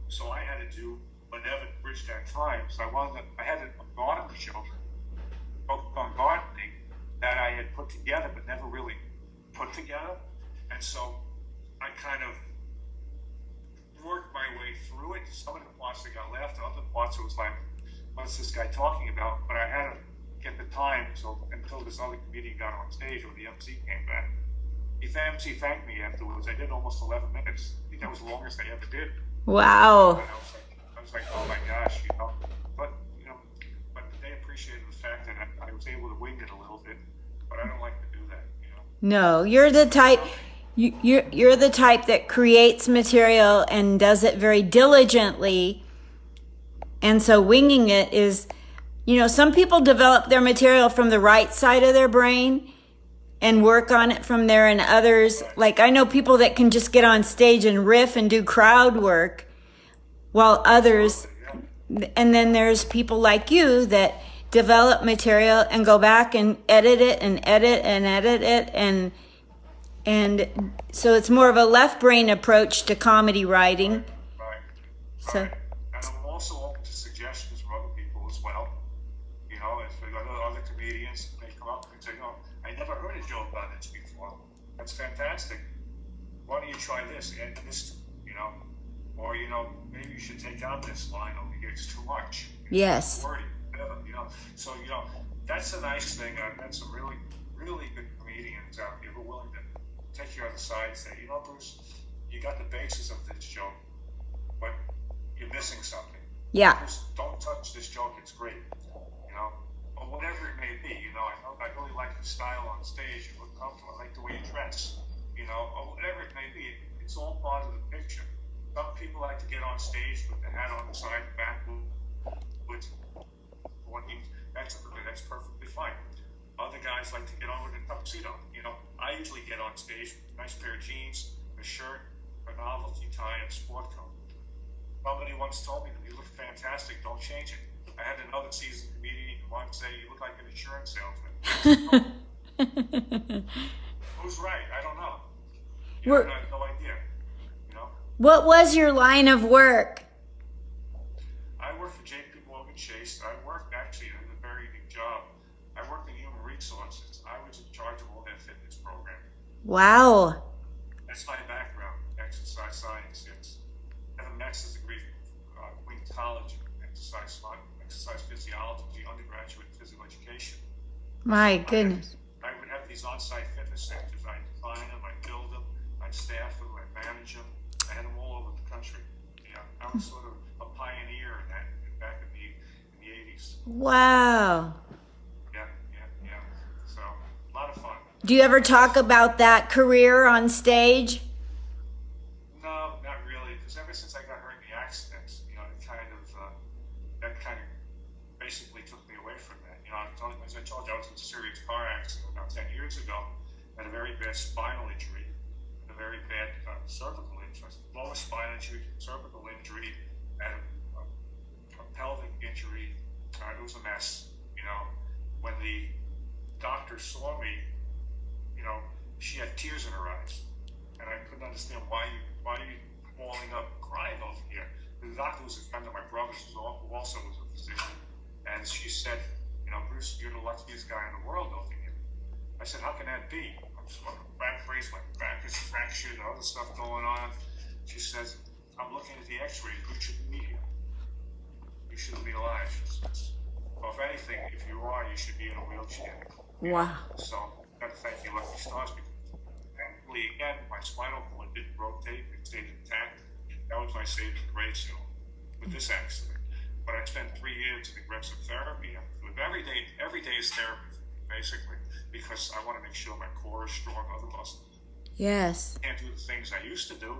So I had to do whenever bridge that time. So I had a garden show, focused on gardening, that I had put together but never really put together. And so I kind of worked my way through it. Some of the parts that got left, other parts it was like, what's this guy talking about? But I had to get the time until this other comedian got on stage or the MC came back. The MC thanked me afterwards. I did almost 11 minutes. I think that was the longest I ever did. Wow. And I was like, oh my gosh, you know. But they appreciated the fact that I was able to wing it a little bit. But I don't like to do that, you know. No, you're the type. You're the type that creates material and does it very diligently. And so winging it is, some people develop their material from the right side of their brain and work on it from there, and others, like I know people that can just get on stage and riff and do crowd work, while others, and then there's people like you that develop material and go back and edit it and edit and edit it, and so it's more of a left brain approach to comedy writing. Right. So. And I'm also open to suggestions from other people as well. You know, if other comedians, they come up and say, "Oh, I never heard a joke about this before. That's fantastic. Why don't you try this? Add this, or maybe you should take out this line over here. It's too much. Yes. Wordy, whatever, So that's a nice thing. That's some really, really good comedians out here who are willing to take you on the side and say, Bruce, you got the basis of this joke, but you're missing something. Yeah. Just don't touch this joke. It's great. Or whatever it may be. I really like the style on stage. You look comfortable. I like the way you dress. Or whatever it may be. It's all part of the picture. Some people like to get on stage with the hat on the side, back, with that's perfectly fine. Other guys like to get on with a tuxedo. I usually get on stage with a nice pair of jeans, a shirt, a novelty tie, and a sport coat. Somebody once told me that you look fantastic, don't change it. I had another seasoned comedian once say, you look like an insurance salesman. Who's right? I don't know. I have no idea. What was your line of work? I worked for J.P. Morgan Chase. I worked actually in a very big job. I worked in human resources. I was in charge of all their fitness program. Wow. That's my background, exercise science. I have a master's degree from Queen College in exercise physiology, undergraduate physical education. My goodness. I would have these on-site fitness centers. I design them, I build them, I staff them, I manage them. I had them all over the country. I was sort of a pioneer in that back in the 80s. Wow. Yeah. So, a lot of fun. Do you ever talk about that career on stage? No, not really, because ever since I got hurt in the accidents, that kind of basically took me away from that. As I told you, I was in a serious car accident about 10 years ago. I had a very bad spinal injury, a very bad cervical injury, lower spine injury, cervical injury, and a pelvic injury. It was a mess. When the doctor saw me, she had tears in her eyes, and I couldn't understand why are you falling up, crying over here. The doctor was a friend of my brother's, who also was a physician, and she said, Bruce, you're the luckiest guy in the world over here. I said, how can that be? I'm smoking back brace, my back is fractured, other stuff going on. She says, I'm looking at the x-rays. You shouldn't be here. You shouldn't be alive. She says, well, if anything, if you're are, you should be in a wheelchair. Wow. So I've got to thank you, lucky stars, because thankfully, again, my spinal cord didn't rotate, it stayed intact. That was my saving grace, with this accident. But I spent 3 years in aggressive therapy. Every day is therapy, basically, because I want to make sure my core is strong, other muscles. Yes. I can't do the things I used to do,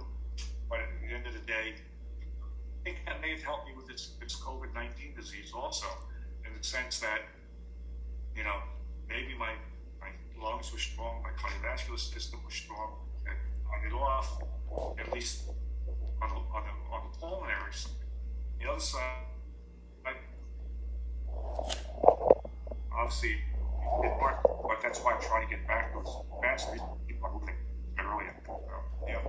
but at the end of the day, I think that may have helped me with this COVID-19 disease also, in the sense that, maybe my lungs were strong, my cardiovascular system was strong, and I get off, at least on the pulmonary side. The other side, obviously, it didn't work, but that's why I'm trying to get back to those fast people moving earlier. Yeah.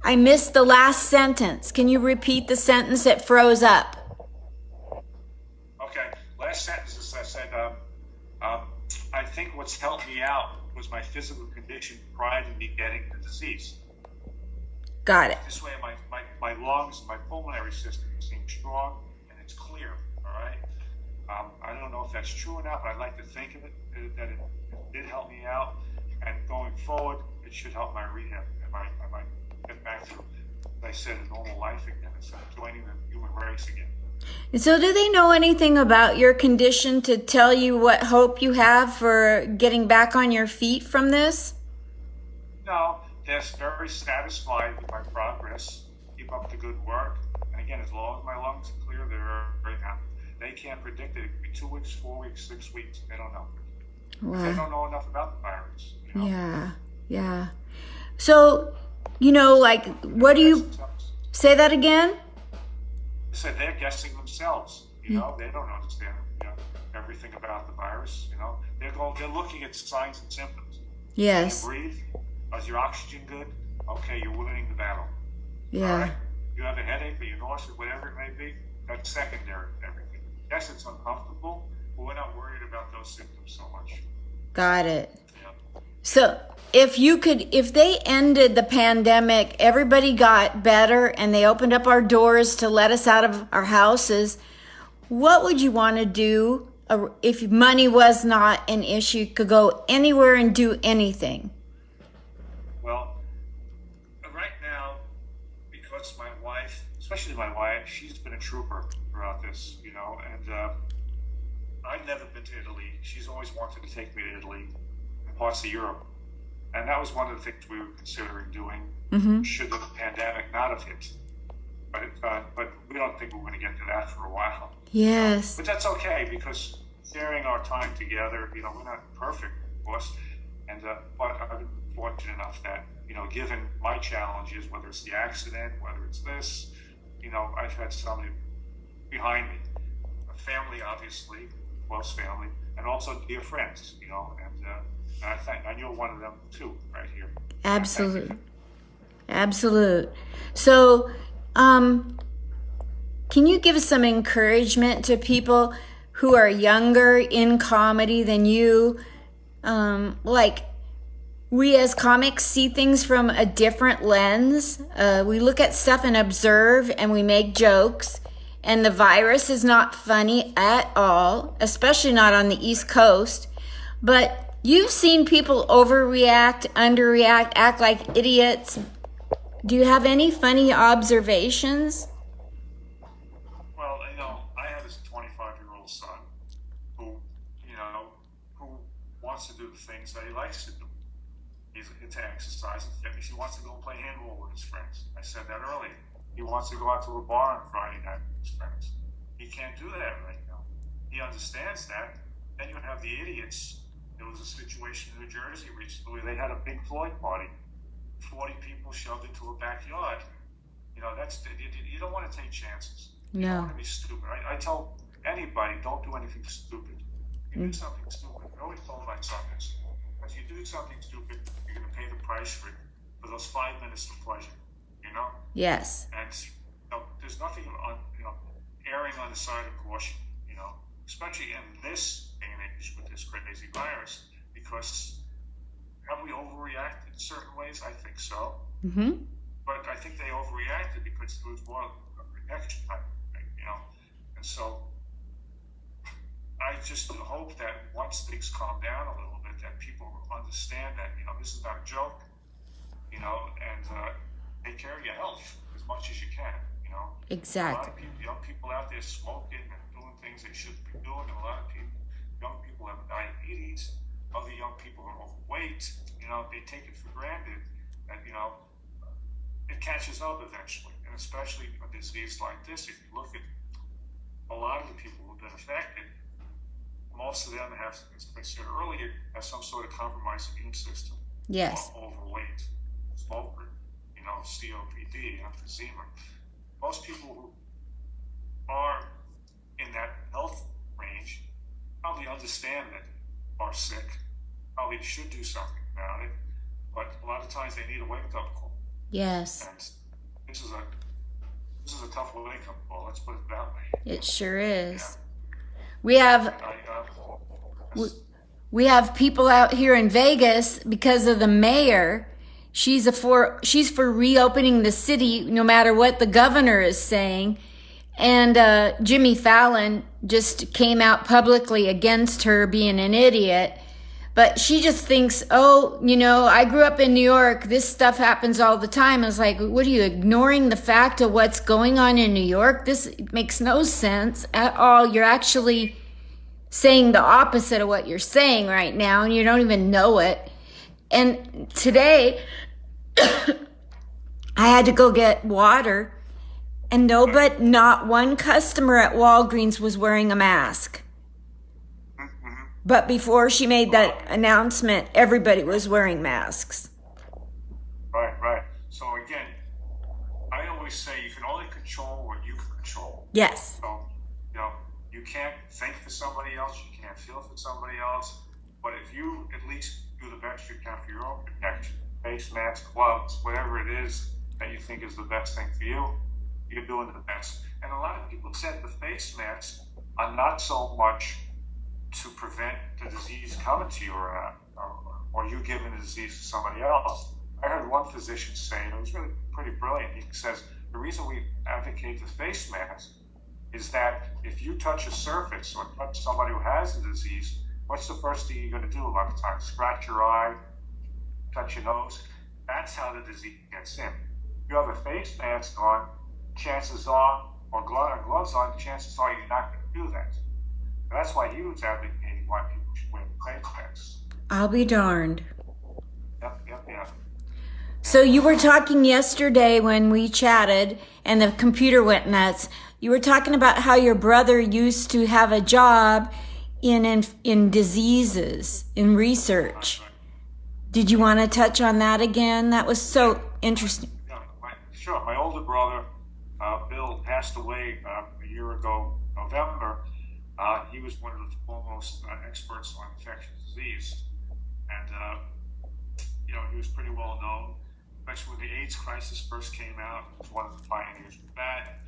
I missed the last sentence. Can you repeat the sentence that froze up? Okay. Last sentence is I said, I think what's helped me out was my physical condition prior to me getting the disease. Got it. This way, my lungs, my pulmonary system seems strong and it's clear. All right. I don't know if that's true or not, but I'd like to think of it that it did help me out, and going forward, it should help my rehab. I might get back to, as I said, a normal life again, instead of joining the human race again. And so do they know anything about your condition to tell you what hope you have for getting back on your feet from this? No, they're very satisfied with my progress. Keep up the good work. And again, as long as my lungs are clear, they're very happy. They can't predict it. It could be 2 weeks, 4 weeks, 6 weeks. They don't know. Wow. They don't know enough about the virus. Yeah. So, what do you... Say that again? I said they're guessing themselves. They don't understand everything about the virus. They're looking at signs and symptoms. Yes. Can you breathe? Is your oxygen good? Okay, you're winning the battle. Yeah. All right? You have a headache or you're nauseous, whatever it may be, that's secondary to everything. Yes, it's uncomfortable, but we're not worried about those symptoms so much. Got it. Yeah. So if they ended the pandemic, everybody got better and they opened up our doors to let us out of our houses, what would you want to do if money was not an issue, you could go anywhere and do anything? Well, right now, because my wife, especially my wife, she's been a trooper throughout this, and I've never been to Italy. She's always wanted to take me to Italy and parts of Europe. And that was one of the things we were considering doing should the pandemic not have hit. But we don't think we're going to get to that for a while. Yes. But that's okay, because sharing our time together, we're not perfect, of course. And but I've been fortunate enough that, given my challenges, whether it's the accident, whether it's this, I've had somebody behind me. A family, obviously, close family, and also dear friends, and you're one of them too, right here. Absolute. So, can you give some encouragement to people who are younger in comedy than you? We as comics see things from a different lens. We look at stuff and observe, and we make jokes. And the virus is not funny at all, especially not on the East Coast. But you've seen people overreact, underreact, act like idiots. Do you have any funny observations? Well, I have this 25-year-old son who wants to do the things that he likes to do. He's into exercise and fitness. He wants to go play handball with his friends. I said that earlier. He wants to go out to a bar on Friday night with his friends. He can't do that right now. He understands that. Then you have the idiots. There was a situation in New Jersey recently where they had a big Floyd party. 40 people shoved into a backyard. You don't want to take chances. No. You don't want to be stupid. I tell anybody, don't do anything stupid. If you do something stupid, I always told my son this. If you do something stupid, you're going to pay the price for it, for those 5 minutes of pleasure. Yes. And there's nothing on erring on the side of caution. Especially in this day and age with this crazy virus, because have we overreacted in certain ways? I think so. But I think they overreacted because it was more of a protection type thing, And so I I just hope that once things calm down a little bit, that people understand that, this is not a joke, and take care of your health as much as you can, Exactly. A lot of people, young people out there smoking and doing things they shouldn't be doing, and a lot of young people have diabetes, other young people are overweight, they take it for granted that, it catches up eventually, and especially a disease like this, if you look at a lot of the people who've been affected, most of them have, as I said earlier, have some sort of compromised immune system. Yes. Overweight, smoker, COPD, emphysema. Most people who are in that health range probably understand that are sick, probably should do something about it, but a lot of times they need a wake-up call. Yes. And this is a tough wake-up call. Let's put it that way. It sure is. Yeah. We have people out here in Vegas because of the mayor. She's for reopening the city no matter what the governor is saying. And Jimmy Fallon just came out publicly against her being an idiot. But she just thinks, I grew up in New York. This stuff happens all the time. I was like, what are you, ignoring the fact of what's going on in New York? This makes no sense at all. You're actually saying the opposite of what you're saying right now, and you don't even know it. And today, I had to go get water, and not one customer at Walgreens was wearing a mask. But before she made that announcement, everybody was wearing masks. Right. So again, I always say you can only control what you can control. Yes. So, you can't think for somebody else, you can't feel for somebody else, but if you at least do the best you can for your own protection, face masks, gloves, whatever it is that you think is the best thing for you, you're doing the best. And a lot of people said the face masks are not so much to prevent the disease coming to you or you giving the disease to somebody else. I heard one physician say, and it was really pretty brilliant, he says, the reason we advocate the face mask is that if you touch a surface or touch somebody who has the disease, what's the first thing you're going to do a lot of times? Scratch your eye, touch your nose. That's how the disease gets in. If you have a face mask on, chances are, or gloves on, chances are you're not going to do that. And that's why he was advocating why people should wear face masks. I'll be darned. Yep. So you were talking yesterday when we chatted and the computer went nuts. You were talking about how your brother used to have a job in diseases, in research. Right. Did you want to touch on that again? That was so interesting. Yeah, sure. My older brother, Bill, passed away a year ago, November. He was one of the foremost experts on infectious disease. And, he was pretty well known, especially when the AIDS crisis first came out. He was one of the pioneers with that.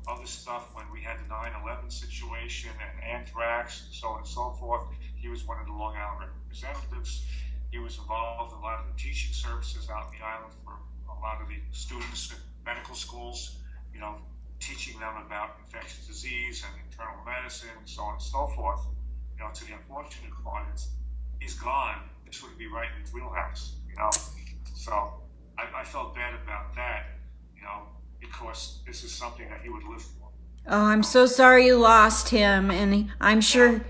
Other stuff when we had the 9/11 situation and anthrax and so on and so forth. He was one of the Long Island representatives. He was involved in a lot of the teaching services out in the island for a lot of the students in medical schools, teaching them about infectious disease and internal medicine and so on and so forth. To the unfortunate part is he's gone. This would be right in his wheelhouse, So I felt bad about that, because this is something that he would live for. Oh, I'm so sorry you lost him, and I'm sure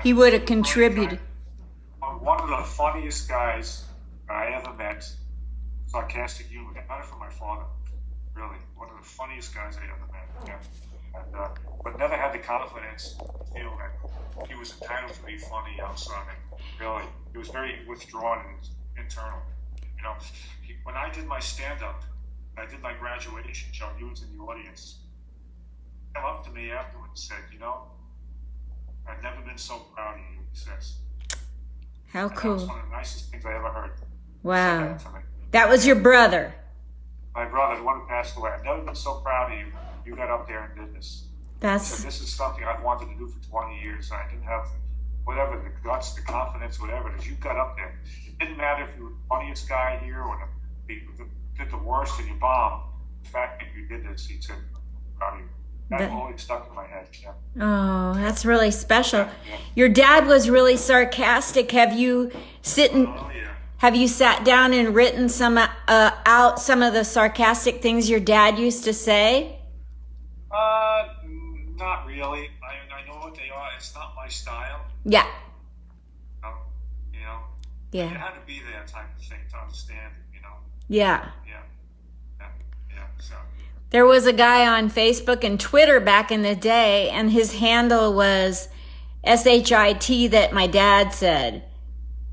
he would have contributed. One of the funniest guys I ever met, sarcastic humor, got it from my father, really. One of the funniest guys I ever met, And, but never had the confidence to feel that he was entitled to be funny outside. Really, he was very withdrawn and internal. When I did my stand-up, I did my graduation show, he was in the audience. He came up to me afterwards and said, I've never been so proud of you, he says. How and cool. That was one of the nicest things I ever heard. Wow. That was your brother. My brother, the one who passed away. I've never been so proud of you. You got up there and did this. So this is something I've wanted to do for 20 years. I didn't have whatever, the guts, the confidence, whatever it is. You got up there. It didn't matter if you were the funniest guy here or did the worst and you bombed. The fact that you did this, he said, I'm proud of you. That always stuck in my head. Yeah. Oh, that's really special. Yeah. Your dad was really sarcastic. Have you Oh yeah. Have you sat down and written out some of the sarcastic things your dad used to say? Not really. I know what they are. It's not my style. Yeah. You know. Yeah. You had to be there type of thing to understand it. You know. Yeah. Yeah. So. There was a guy on Facebook and Twitter back in the day, and his handle was SHIT that my dad said.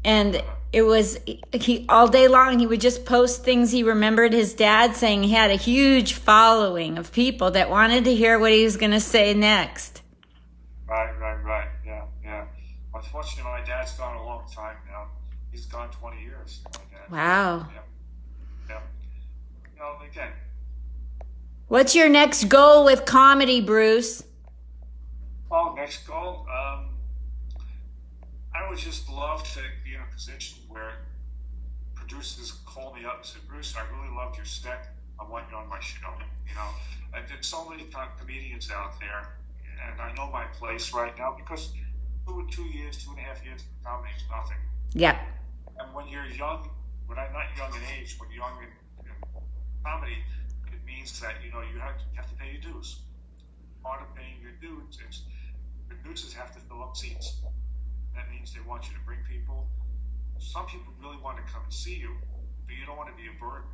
And it was, he all day long, he would just post things he remembered his dad saying. He had a huge following of people that wanted to hear what he was going to say next. Right. Yeah. Unfortunately, my dad's gone a long time now. He's gone 20 years. My dad. Wow. Yeah. You know, again. What's your next goal with comedy, Bruce? Oh, next goal. I would just love to be in a position where producers call me up and say, Bruce, I really loved your set. I want you on my show. You know, and there's so many comedians out there, and I know my place right now because 2.5 years of comedy is nothing. Yeah. And when you're young, when I'm not young in age, when you're young in comedy, it means that you have to pay your dues. Part of paying your dues is producers have to fill up seats. That means they want you to bring people. Some people really want to come and see you, but you don't want to be a burden.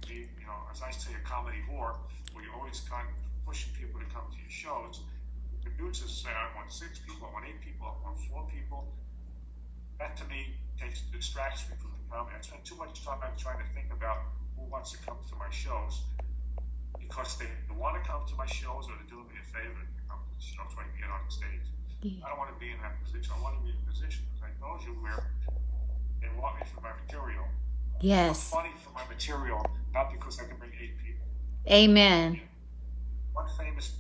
Be, as I say, a comedy whore, where you're always kind of pushing people to come to your shows. Producers say, I want 6 people, I want 8 people, I want 4 people. That to me distracts me from the comedy. I spend too much time trying to think about who wants to come to my shows because they want to come to my shows or they're doing me a favor to come to the show so I can get on the stage. Yeah. I don't want to be in that position. I want to be in a position, as I told you, where they want me for my material. Yes. I'm funny for my material, not because I can bring 8 people. Amen. One famous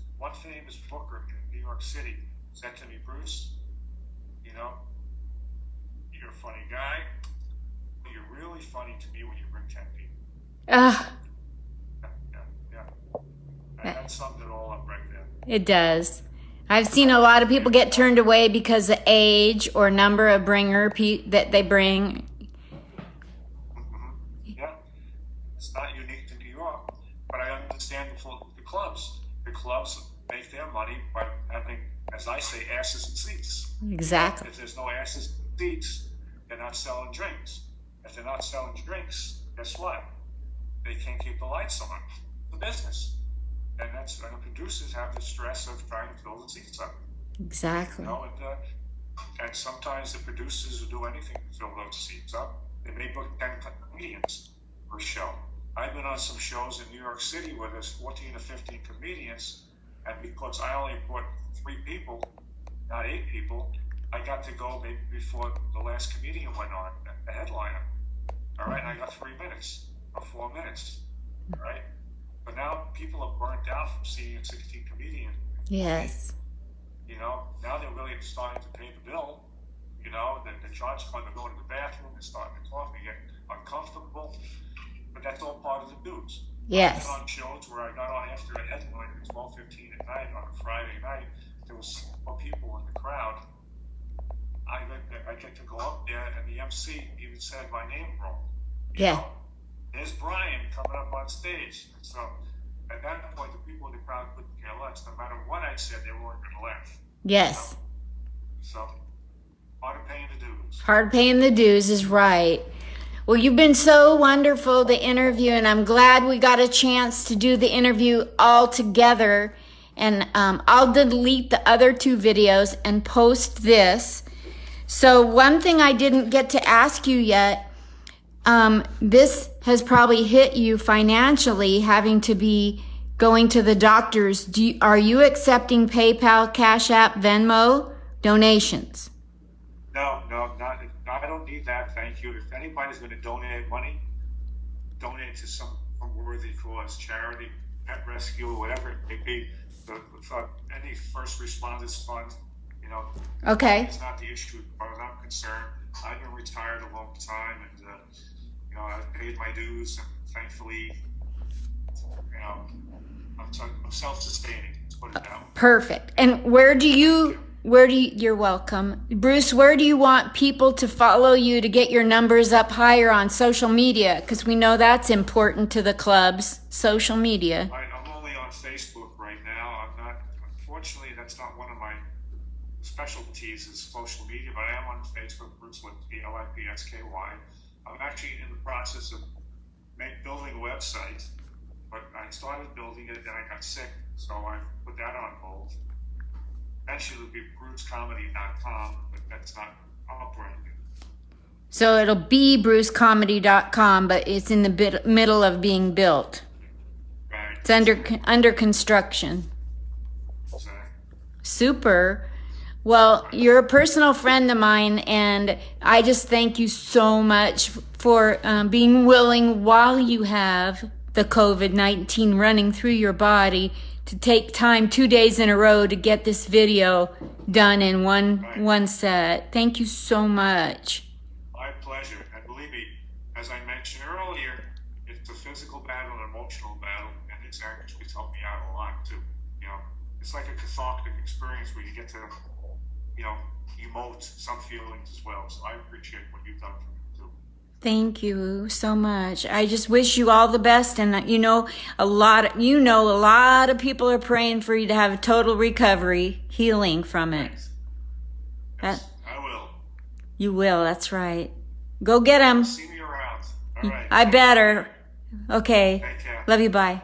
booker in New York City said to me, Bruce, you're a funny guy, but you're really funny to me when you bring 10 people. Yeah. And that summed it all up right there. It does. I've seen a lot of people get turned away because of age or number of that they bring. Mm-hmm. Yeah, it's not unique to New York, but I understand the clubs. The clubs make their money by having, as I say, asses and seats. Exactly. If there's no asses and seats, they're not selling drinks. If they're not selling drinks, guess what? They can't keep the lights on. The business. And the producers have the stress of trying to fill the seats up. Exactly. And sometimes the producers will do anything to fill those seats up. They may book 10 comedians for a show. I've been on some shows in New York City where there's 14 or 15 comedians, and because I only brought 3 people, not 8 people, I got to go maybe before the last comedian went on, the headliner. All right, and I got 3 minutes or 4 minutes. All right. But now people are burnt out from seeing 16 comedians. Yes. Now they're really starting to pay the bill. The charge card, they're going to the bathroom, they're starting to cough, they get uncomfortable. But that's all part of the dues. Yes. I've been on shows where I got on after a headline at 12:15 at night on a Friday night. There was 4 people in the crowd. I get to go up there, and the MC even said my name wrong. Yeah. There's Brian coming up on stage. So at that point, the people in the crowd couldn't care less. No matter what I said, they weren't going to laugh. Yes. So part of paying the dues. Hard paying the dues is right. Well, you've been so wonderful to interview, and I'm glad we got a chance to do the interview all together. And I'll delete the other 2 videos and post this. So one thing I didn't get to ask you yet, this has probably hit you financially, having to be going to the doctors. Are you accepting PayPal, Cash App, Venmo donations? No, I don't need that. Thank you. If anybody's going to donate money, donate to some worthy cause, charity, pet rescue, or whatever it may be. Any first responders fund, Okay. It's not the issue as far as I'm concerned. I've been retired a long time, and I've paid my dues, and thankfully, I'm self-sustaining. Let's put it that way. Perfect. And you're welcome. Bruce, where do you want people to follow you to get your numbers up higher on social media? Because we know that's important to the clubs, social media. I'm only on Facebook right now. Unfortunately, that's not one of my specialties is social media, but I am on Facebook, Bruce Lipsky, Lipsky. I'm actually in the process of building a website, but I started building it, then I got sick, so I put that on hold. Eventually it'll be brucecomedy.com, but that's not operating. So it'll be brucecomedy.com, but it's in the middle of being built. Right. It's under construction. Exactly. Super. Well, you're a personal friend of mine, and I just thank you so much for being willing, while you have the COVID-19 running through your body, to take time 2 days in a row to get this video done in one set. Thank you so much. My pleasure. And believe me, as I mentioned earlier, it's a physical battle, an emotional battle, and it's actually helped me out a lot too. It's like a cathartic experience where you get to, emote some feelings as well. So I appreciate what you've done for me too. Thank you so much. I just wish you all the best, and a lot of people are praying for you to have a total recovery, healing from it. Yes, I will. You will, that's right. Go get them. See me around. All right. I better. Okay. Take care. Love you, bye.